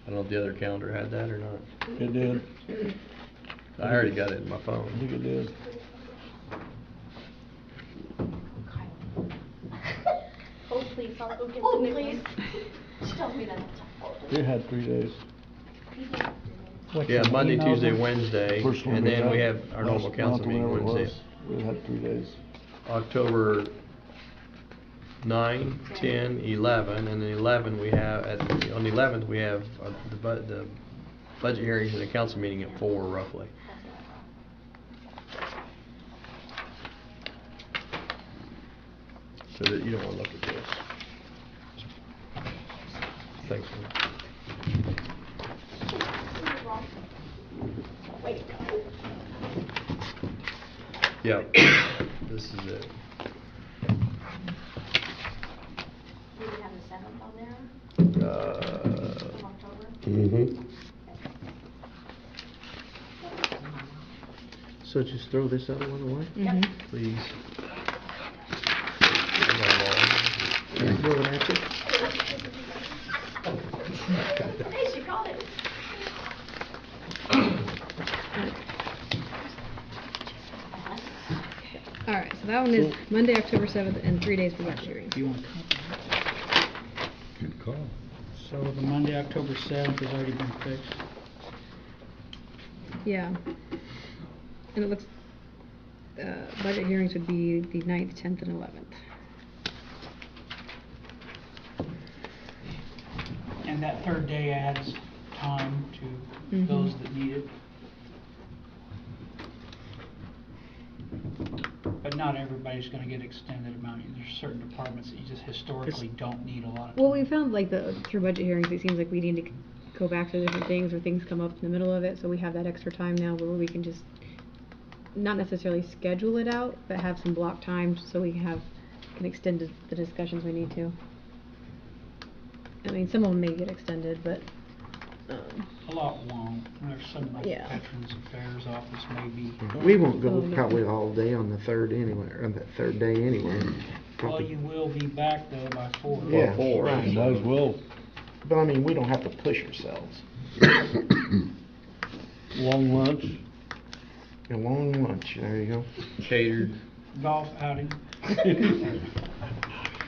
I don't know if the other calendar had that or not. It did. I already got it in my I phone. think it did. Oh, please, I'll go get Oh, the new please. one. She tells me that all the time. It had 3 days. What's Yeah, your Monday, email Tuesday, again? Wednesday, First one and we then got we have our normal last council month, meeting whenever it Wednesday. was. It had 3 days. October 9, 10, 11, and then 11 we have, on the 11th we have the budget hearings and the council meeting at 4 roughly. So that you don't want to look at this. Thanks. man. Yeah, this is it. Do we have the 7th on there, of October? Mm-hmm. So just throw this other one away, Mhm. Please. Can I throw it at you? Hey, she called it. All right, so that one is Monday, October 7th, and 3 days for budget hearings. Do you want to copy? Good call. So the Monday, October 7th has already been fixed. Yeah. And it looks, budget hearings would be the 9th, 10th, and 11th. And that third day adds time to Mhm. those that need it. But not everybody's gonna get extended amount. There's certain departments that you just historically don't need a lot of time. Well, we found like through budget hearings, it seems like we need to go back to different things or things come up in the middle of it, so we have that extra time now where we can just not necessarily schedule it out, but have some block time so we can extend the discussions we need to. I mean, some of them may get extended, but, A lot won't. There's some like Yeah. Veterans Affairs Office maybe. We won't go Oh, probably all day on the third anyway, or on that third day anyway. Well, Probably- you will be back though by 4. Yeah, four, right. Might as well. But I mean, we don't have to push ourselves. Long lunch. A long lunch, there you go. Catered. Golf outing.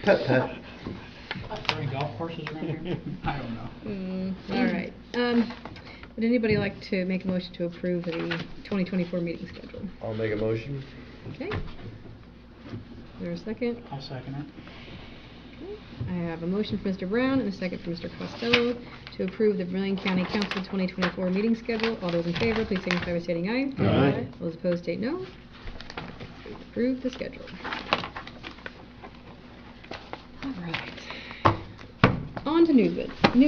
Putt-putt. Are there any golf courses around here? I don't know. all right. Would anybody like to make a motion to approve the 2024 meeting schedule? I'll make a motion. Okay. Is there a second? I'll second it. I have a motion from Mr. Brown and a second from Mr. Costello to approve the Vermillion County Council 2024 meeting schedule. All those in favor, please signify by stating aye. Aye. All those opposed, state no. Approve the schedule. All right. On to new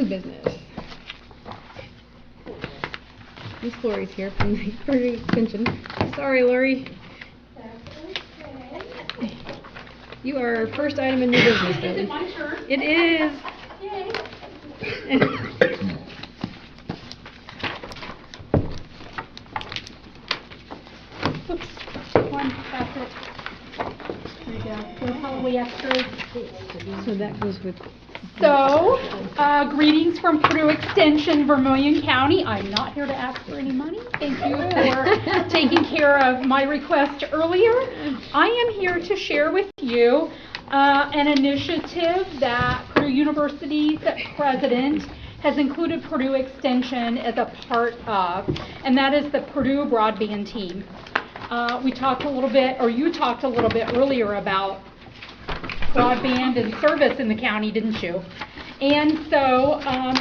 business. Miss Lori's here from the Purdue Extension. Sorry, Lori. You are our first item in new business. Is it my turn? It is. Yay. Oops, one, that's it. There you go. They're probably extras. So that goes with. So, greetings from Purdue Extension, Vermillion County. I'm not here to ask for any money. Thank you for taking care of my request earlier. I am here to share with you an initiative that Purdue University's president has included Purdue Extension as a part of, and that is the Purdue Broadband Team. We talked a little bit, or you talked a little bit earlier about broadband and service in the county, didn't you? And so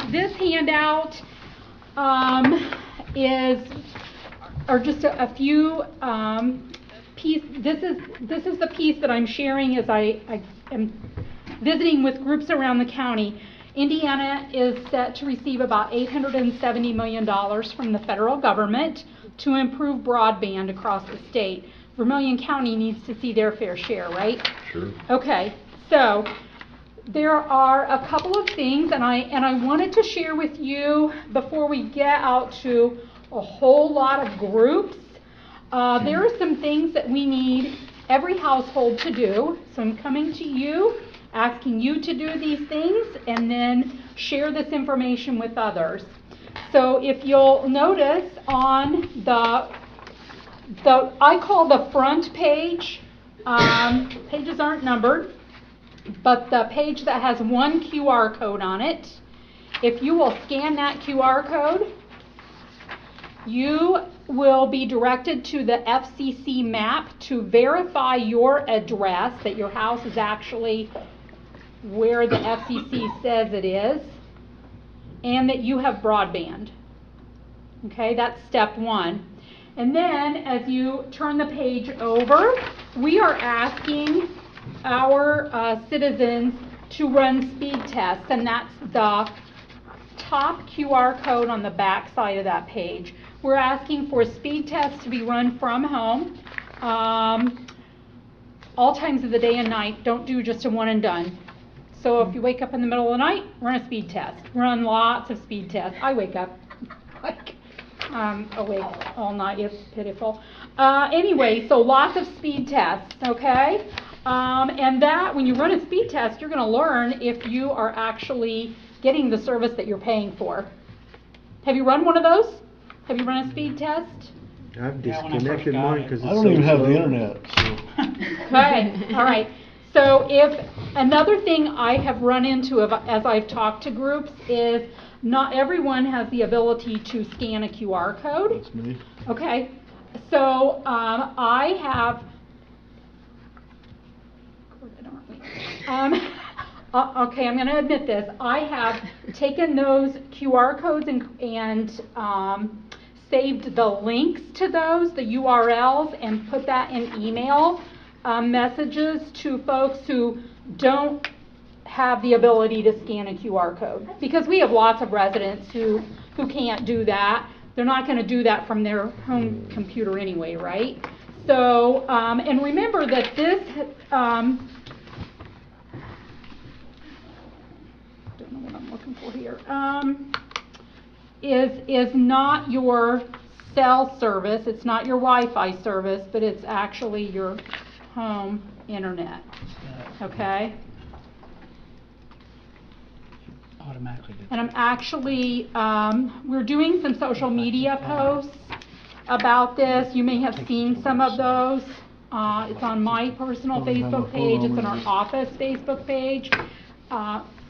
this handout are just a few pieces. This is the piece that I'm sharing as I am visiting with groups around the county. Indiana is set to receive about $870 million from the federal government to improve broadband across the state. Vermillion County needs to see their fair share, right? Sure. Okay, so there are a couple of things, and I wanted to share with you before we get out to a whole lot of groups. There are some things that we need every household to do. So I'm coming to you, asking you to do these things, and then share this information with others. So if you'll notice on the I call the front page, pages aren't numbered, but the page that has one QR code on it, if you will scan that QR code, you will be directed to the FCC map to verify your address, that your house is actually where the FCC says it is, and that you have broadband. Okay, that's step one. And then as you turn the page over, we are asking our citizens to run speed tests, and that's the top QR code on the back side of that page. We're asking for speed tests to be run from home, all times of the day and night. Don't do just a one and done. So if you wake up in the middle of the night, run a speed test. Run lots of speed tests. I wake up like awake all night. It's pitiful. Anyway, so lots of speed tests, okay? And that, when you run a speed test, you're going to learn if you are actually getting the service that you're paying for. Have you run one of those? Have you run a speed test? I've Yeah, when I first disconnected got mine it. because I don't even have the internet, so. Okay, all right. So if another thing I have run into as I've talked to groups is not everyone has the ability to scan a QR code. That's me. Okay, so I have. Okay, I'm going to admit this. I have taken those QR codes and saved the links to those, the URLs, and put that in email messages to folks who don't have the ability to scan a QR code. Because we have lots of residents who can't do that. They're not going to do that from their home computer anyway, right? So, and remember that this, don't know what I'm looking for here, is not your cell service, it's not your Wi-Fi service, but it's actually your home internet, okay? Automatically. And I'm actually, we're doing some social media posts about this. You may have seen some of those. It's on my personal Facebook page, it's on our office Facebook page.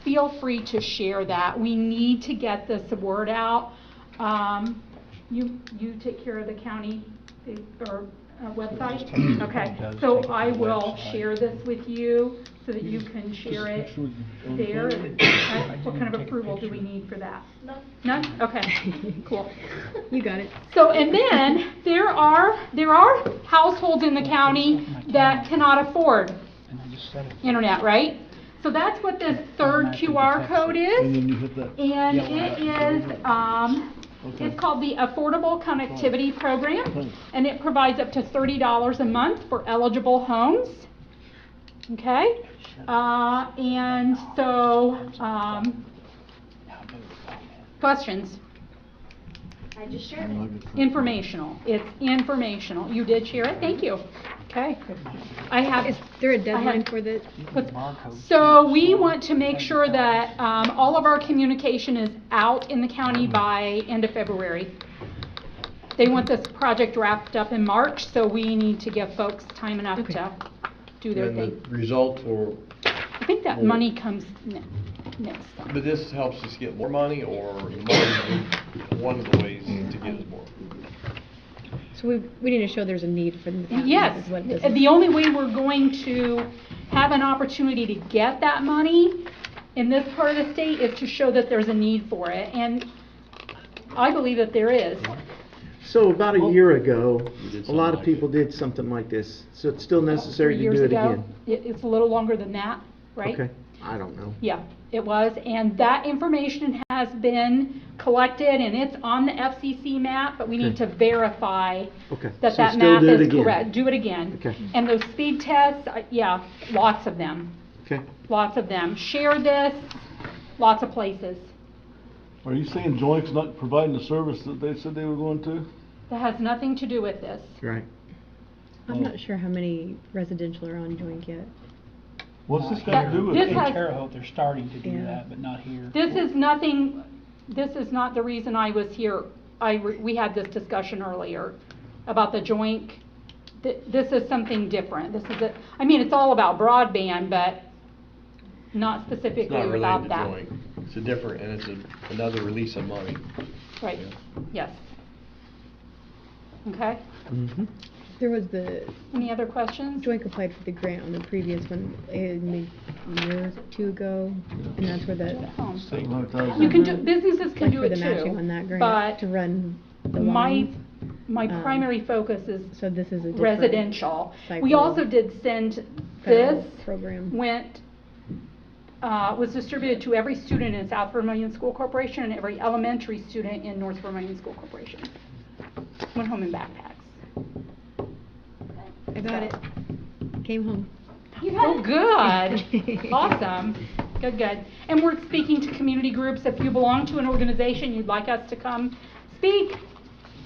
Feel free to share that. We need to get this word out. You take care of the county website? Okay, so I will share this with you so that you can share it there. What kind of approval do we need for that? None? Okay, cool. You got it. So, and then there are households in the county that cannot afford internet, right? So that's what this third QR code And is, then you hit that. and it is, it's called the Affordable Connectivity Program, and it provides up to $30 a month for eligible homes. Okay, and so, questions? I just shared it. Informational. It's informational. You did share it? Thank you. Okay. I have. Is there a deadline for the? So we want to make sure that all of our communication is out in the county by end of February. They want this project wrapped up in March, so we need to give folks time enough to do their And thing. the result for, I think that money comes next. but this helps us get more money, or money is one of the ways to get us more? So we need to show there's a need for the county. Yes, is what it is. the only way we're going to have an opportunity to get that money in this part of the state is to show that there's a need for it, and I believe that there is. So about a year ago, did a lot something of like people did something like this. So it's still necessary 3 to years do it ago. again? It's a little longer than that, right? Okay, I don't know. Yeah, it was, and that information has been collected and it's on the FCC map, but we need to verify Okay, that so that still map do it is again. correct. Do it again. Okay. And those speed tests, yeah, lots of them. Okay, Lots of them. Share this, lots of places. Are you saying Joint's not providing the service that they said they were going to? That has nothing to do with this. Right. I'm not sure how many residential are on Joink yet. What's this got to do with This it? In has- Terre Haute, they're starting to do Yeah. that, but not here. This is nothing, this is not the reason I was here. We had this discussion earlier about the joint. This is something different. This is I mean, it's all about broadband, but not It's specifically not about related to that. joint. It's a different, and it's another release of money. Right, yes. Okay, Mm-hmm. There was the, any other questions? Joink applied for the grant on the previous one, maybe a year or two ago, and that's where the, You can do, businesses can like do for it the too. matching on that grant, but to run the my, lines. my primary focus is So this is a different residential. We cycle also did send federal this, program. was distributed to every student in South Vermillion School Corporation and every elementary student in North Vermillion School Corporation. Went home in backpacks. I got it. Came home. Oh, good. Awesome. Good, good. And we're speaking to community groups. If you belong to an organization you'd like us to come speak,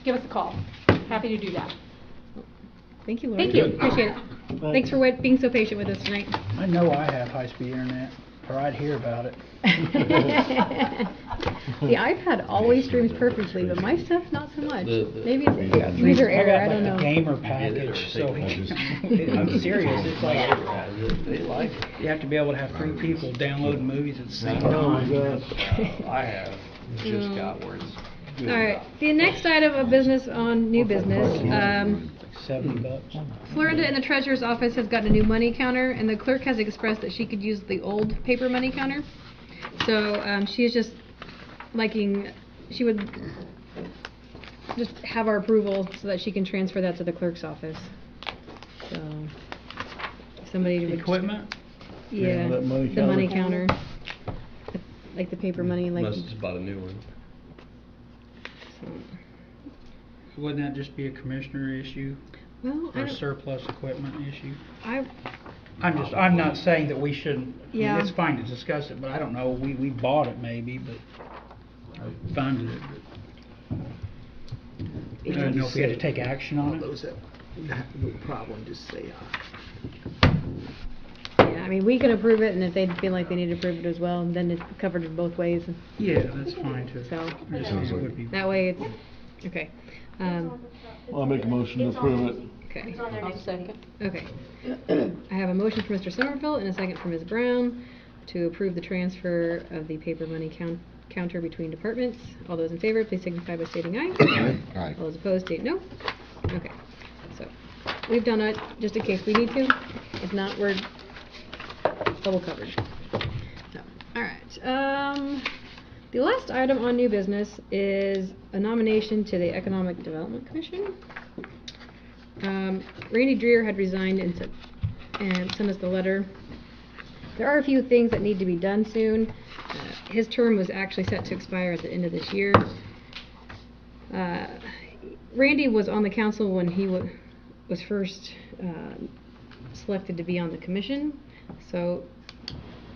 give us a call. Happy to do that. Thank you, Lori. Thank you. Appreciate it. Thanks for being so patient with us tonight. I know I have high-speed internet, or I'd hear about it. The iPad always streams perfectly, but my stuff not so much. Maybe it's I user got error, I like don't the know. gamer package, so I'm serious. It's like, They like it. you have to be able to have 3 people download movies at the same Oh, my time. God. I have just got where it's. All right, the next item of business on new business, $70. Florinda in the treasurer's office has gotten a new money counter, and the clerk has expressed that she could use the old paper money counter. So, she is just she would just have our approval so that she can transfer that to the clerk's office. So, somebody would. Equipment? Yeah, that money the money counter. counter. Like the paper money, like. Unless it's about a new one. Wouldn't that just be a commissioner issue? Well, I Or a don't, surplus equipment issue? I'm not saying that we shouldn't, I mean, Yeah. it's fine to discuss it, but I don't know, we bought it maybe, but, or funded it, but. I don't know if we had to take action All on it. those that have no problem, just say Yeah, I mean, we can approve it, and if they feel like they need to approve it as well, then it's covered in both ways. Yeah, that's fine too. So, I just think it would be. that way it's, okay. I'll make a motion to approve it. Okay. I'll second. Okay. I have a motion from Mr. Somerville and a second from Ms. Brown to approve the transfer of the paper money counter between departments. All those in favor, please signify by stating aye. Aye. All those opposed, state no. Okay, so we've done it just in case we need to. If not, we're double covered. So, all right. The last item on new business is a nomination to the Economic Development Commission. Randy Dreer had resigned and sent us the letter. There are a few things that need to be done soon. His term was actually set to expire at the end of this year. Randy was on the council when he was first selected to be on the commission, so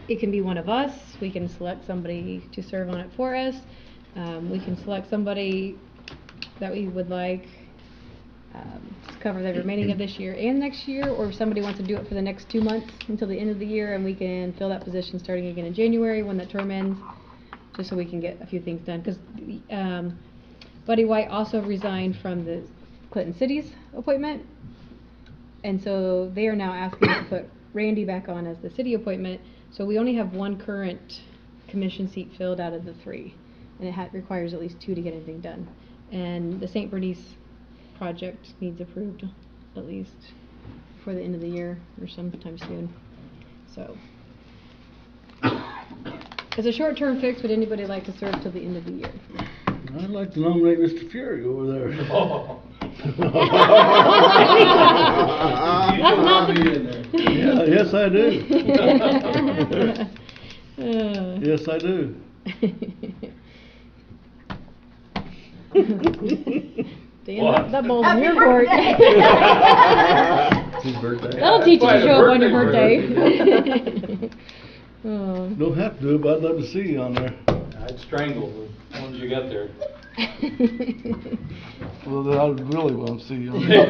it can be one of us. We can select somebody to serve on it for us. We can select somebody that we would like to cover the remaining of this year and next year, or if somebody wants to do it for the next 2 months until the end of the year, and we can fill that position starting again in January when that term ends, just so we can get a few things done. Because Buddy White also resigned from the Clinton Cities appointment, and so they are now asking to put Randy back on as the city appointment. So we only have one current commission seat filled out of the 3, and it requires at least 2 to get anything done. And the St. Bernice project needs approved at least before the end of the year or sometime soon. So, as a short-term fix, would anybody like to serve till the end of the year? I'd like to nominate Mr. Fury over there. That's not the... Yeah, yes, I do. Yes, I do. Dan, that ball's in your court. His birthday. That'll teach you to show up on your birthday. Oh. Don't have to do it, but I'd love to see you on there. I'd strangle as soon as you got there. Well, then I really want to see you on there.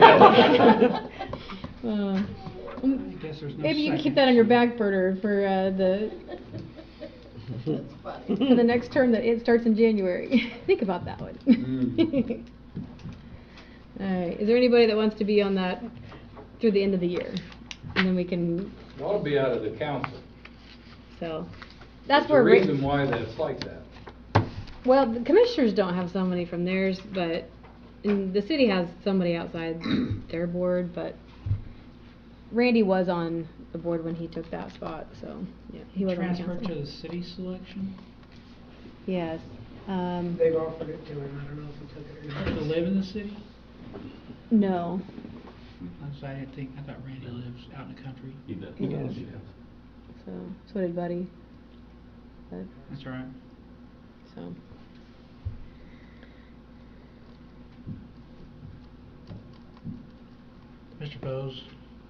guess there's no Maybe you can keep second. that on your back burner for for the next term that it starts in January. Think about that one. All right. Is there anybody that wants to be on that through the end of the year? And then we can. It ought to be out of the council. So that's There's where. a reason why that's like that. Well, the commissioners don't have somebody from theirs, but the city has somebody outside their board, but Randy was on the board when he took that spot, so, yeah, he was on the Transfer council. to the city selection? Yes, They've offered it to him, I don't know if he took it or not. To live in the city? no, I didn't think, I thought Randy lives out in the country. He does. He does. so did Buddy, but, That's right. so. Mr. Bose,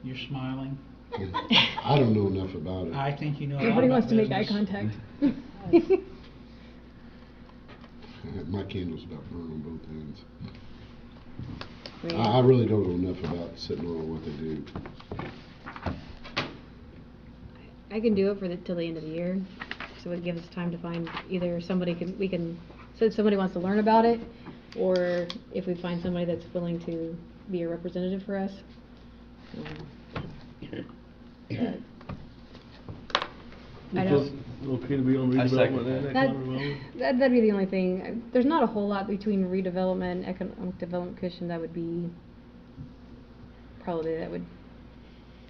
you're smiling. I don't know enough about it. I think you know a lot Everybody about wants to make eye business. contact. My candle's about burned on both ends. Right. I really don't know enough about sitting on what they do. I can do it for till the end of the year, so it gives us time to find either so if somebody wants to learn about it, or if we find somebody that's willing to be a representative for us. But I don't. Okay to be on I second redevelopment and that. economic development? That'd be the only thing. There's not a whole lot between redevelopment and economic development commission that would be probably that would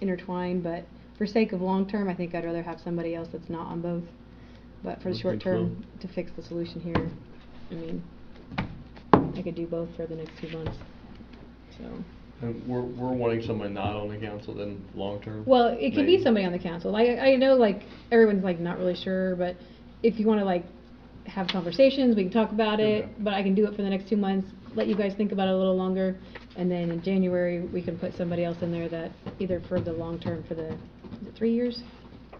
intertwine, but for sake of long term, I think I'd rather have somebody else that's not on both. But for the I short think term, to fix the solution here, I mean, I could do both for the next 2 months. So. And we're wanting someone not on the council then, long-term? Well, it could be Maybe. somebody on the council. I know, like, everyone's, like, not really sure, but if you want to, like, have conversations, we can talk about it, Okay. but I can do it for the next 2 months, let you guys think about it a little longer, and then in January, we can put somebody else in there that, either for the long term, for the, is it 3 years?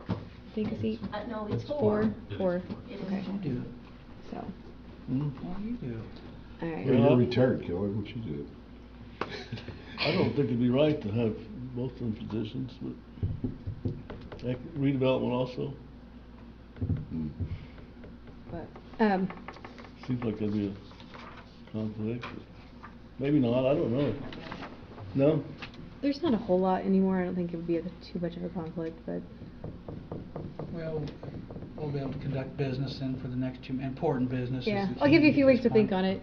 I think a seat? No, it's Four? Four, It is okay. four. You do it. So, Hmm? Oh, you do it. all right. Well, you're retired, Kelly, what you do? I don't think it'd be right to have both of them positions, but redevelopment also, Hmm. But, seems like there'd be a conflict. Maybe not, I don't know. No? there's not a whole lot anymore, I don't think it would be too much of a conflict, but, Well, we'll be able to conduct business then for the next two, important business. yeah. I'll give you a few weeks to think on it.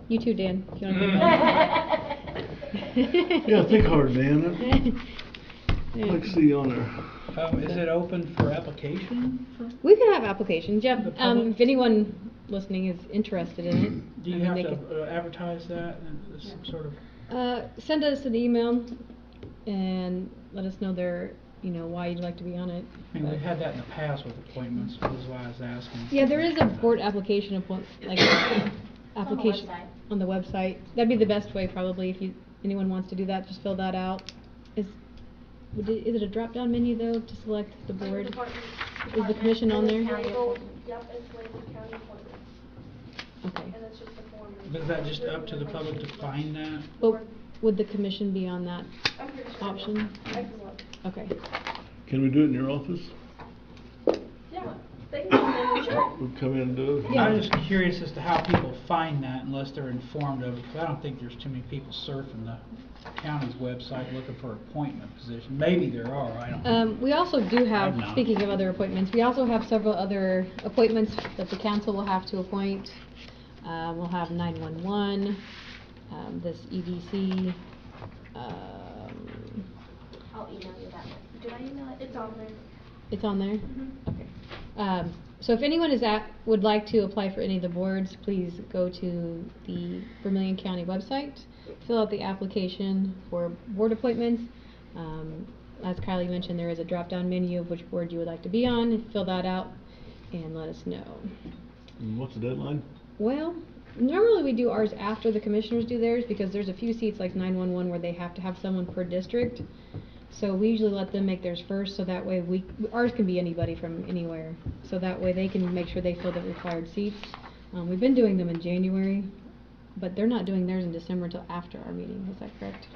You too, Dan, if you want to think on it. Yeah, think hard, Dan. I'd like to see you on there. Is it open for application? We can have applications, yeah. The public- If anyone listening is interested in it. Do you I mean, have they to could- advertise that and some sort of? Send us an email and let us know why you'd like to be on it. I mean, we've had that in the past with appointments, which is why I was asking. Yeah, there is a board application application website. on the website. That'd be the best way probably if anyone wants to do that, just fill that out. Is it a drop-down menu though to select the board? Is the commission on there? County appointment. Yep, it's labeled county appointments, Okay. and it's just a form. But is that just up to the public to find that? But would the commission be on that I'm pretty sure. option? I can look. Okay. Can we do it in your office? Yeah, they can come in and check. We'll come in and do it? I'm just curious as to how people find that unless they're informed of it, because I don't think there's too many people surfing the county's website looking for appointment position. Maybe there are, I don't know. We also do have, I'm not. speaking of other appointments, we also have several other appointments that the council will have to appoint. We'll have 911, this EDC, I'll email you that one. Did I email it? It's on there. it's on there? Okay. So if anyone would like to apply for any of the boards, please go to the Vermilion County website, fill out the application for board appointments. As Kylie mentioned, there is a drop-down menu of which board you would like to be on. Fill that out and let us know. And what's the deadline? Well, normally we do ours after the commissioners do theirs because there's a few seats like 911 where they have to have someone per district. So we usually let them make theirs first, so that way ours can be anybody from anywhere. So that way they can make sure they fill the required seats. We've been doing them in January, but they're not doing theirs in December until after our meeting, is that correct?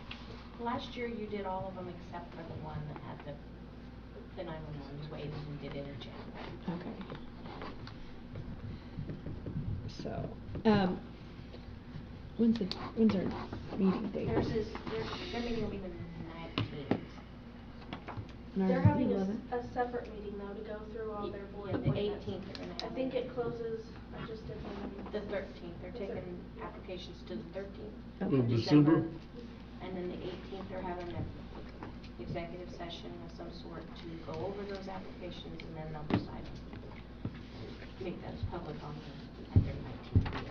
Last year you did all of them except for the one that had the 911 waived and did interchange. Okay. So, when's our meeting date? Their meeting will be the 19th. And our They're having 11th? a separate meeting though to go through all their board Yeah, the appointments. 18th they're gonna I have think it. it closes, I just did one. The 13th, they're taking applications to the 13th Of December? And then the 18th, they're having an executive session of some sort to go over those applications, and then they'll decide to make those public on at their 19th meeting.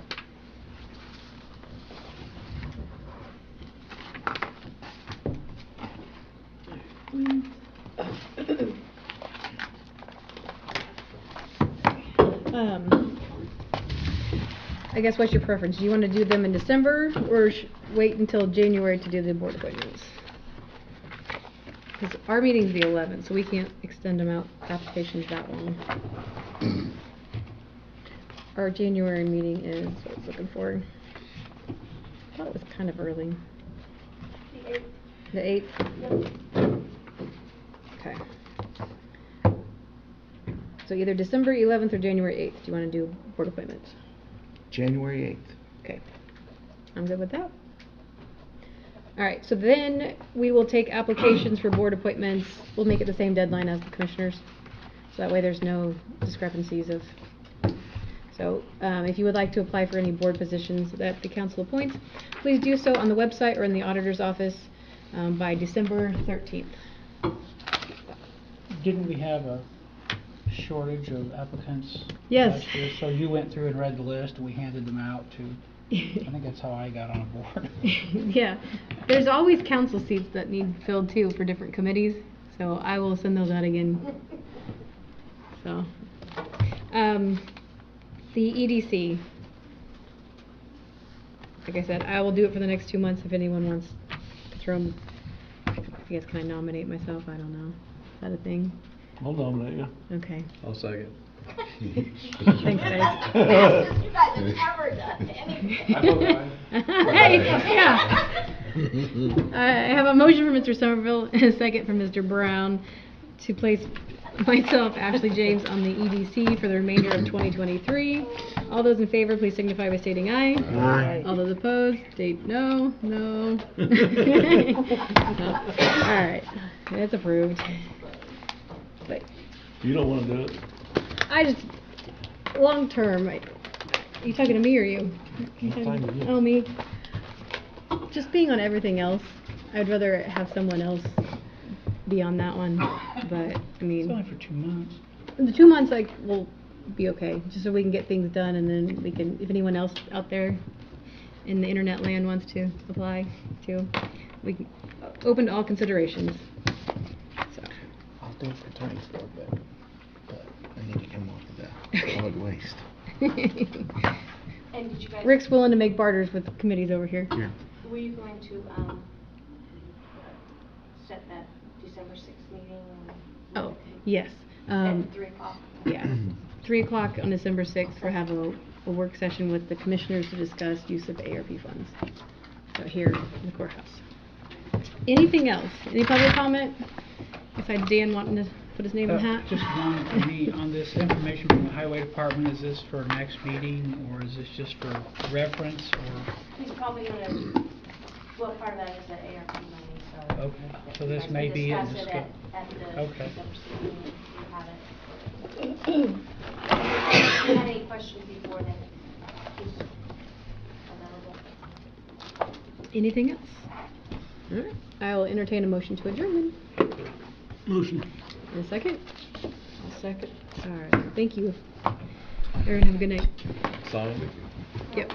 I guess what's your preference? Do you want to do them in December or wait until January to do the board appointments? Because our meeting's the 11th, so we can't extend them out applications that long. Our January meeting is, what I was looking for. I thought it was kind of early. The 8th. The 8th? Okay. So either December 11th or January 8th, do you want to do board appointments? January 8th. Okay. I'm good with that. All right, so then we will take applications for board appointments. We'll make it the same deadline as the commissioners. So that way there's no discrepancies of. So if you would like to apply for any board positions that the council appoints, please do so on the website or in the auditor's office by December 13th. Didn't we have a shortage of applicants Yes. last year? So you went through and read the list and we handed them out to, I think that's how I got on a board. Yeah, there's always council seats that need filled too for different committees, so I will send those out again. So, the EDC, like I said, I will do it for the next 2 months if anyone wants to throw them. I guess, can I nominate myself? I don't know. Is that a thing? I'll nominate you. Okay. I'll second. Thanks, guys. Fastest you guys have ever done anything. I vote aye. Hey, yeah. I have a motion from Mr. Somerville and a second from Mr. Brown to place myself, Ashley James, on the EDC for the remainder of 2023. All those in favor, please signify by stating aye. Aye. All those opposed, state no, no. All right, it's approved. But You don't wanna do it? I just, long term, you talking to me or you? I'm talking to you. Oh, me. Just being on everything else, I'd rather have someone else be on that one, but, I mean. It's only for 2 months. The 2 months, like, will be okay, just so we can get things done, and then we can, if anyone else out there in the internet land wants to apply too, we can, open to all considerations, so. I'll do it for 24, but I need to come off of that solid waste. And did you guys? Rick's willing to make barters with committees over here. Yeah. Were you going to, set that December 6th meeting? Oh, yes. At 3 o'clock? Yeah, 3 o'clock on December 6th, we'll have a work session with the commissioners to discuss use of ARP funds. So here in the courthouse. Anything else? Any public comment? Besides Dan wanting to put his name in the hat? Just one for me, on this information from the highway department, is this for next meeting, or is this just for reference, or? He's probably gonna, well, part of that is the ARP money, so. Okay, so this may be it. Discuss it at the Okay. December 6th meeting, if you have it. If you had any questions before then, he's available. Anything else? All right, I will entertain a motion to adjourn then. Motion. In a second? A second. All right, thank you. Everyone have a good night. Solid. Yep.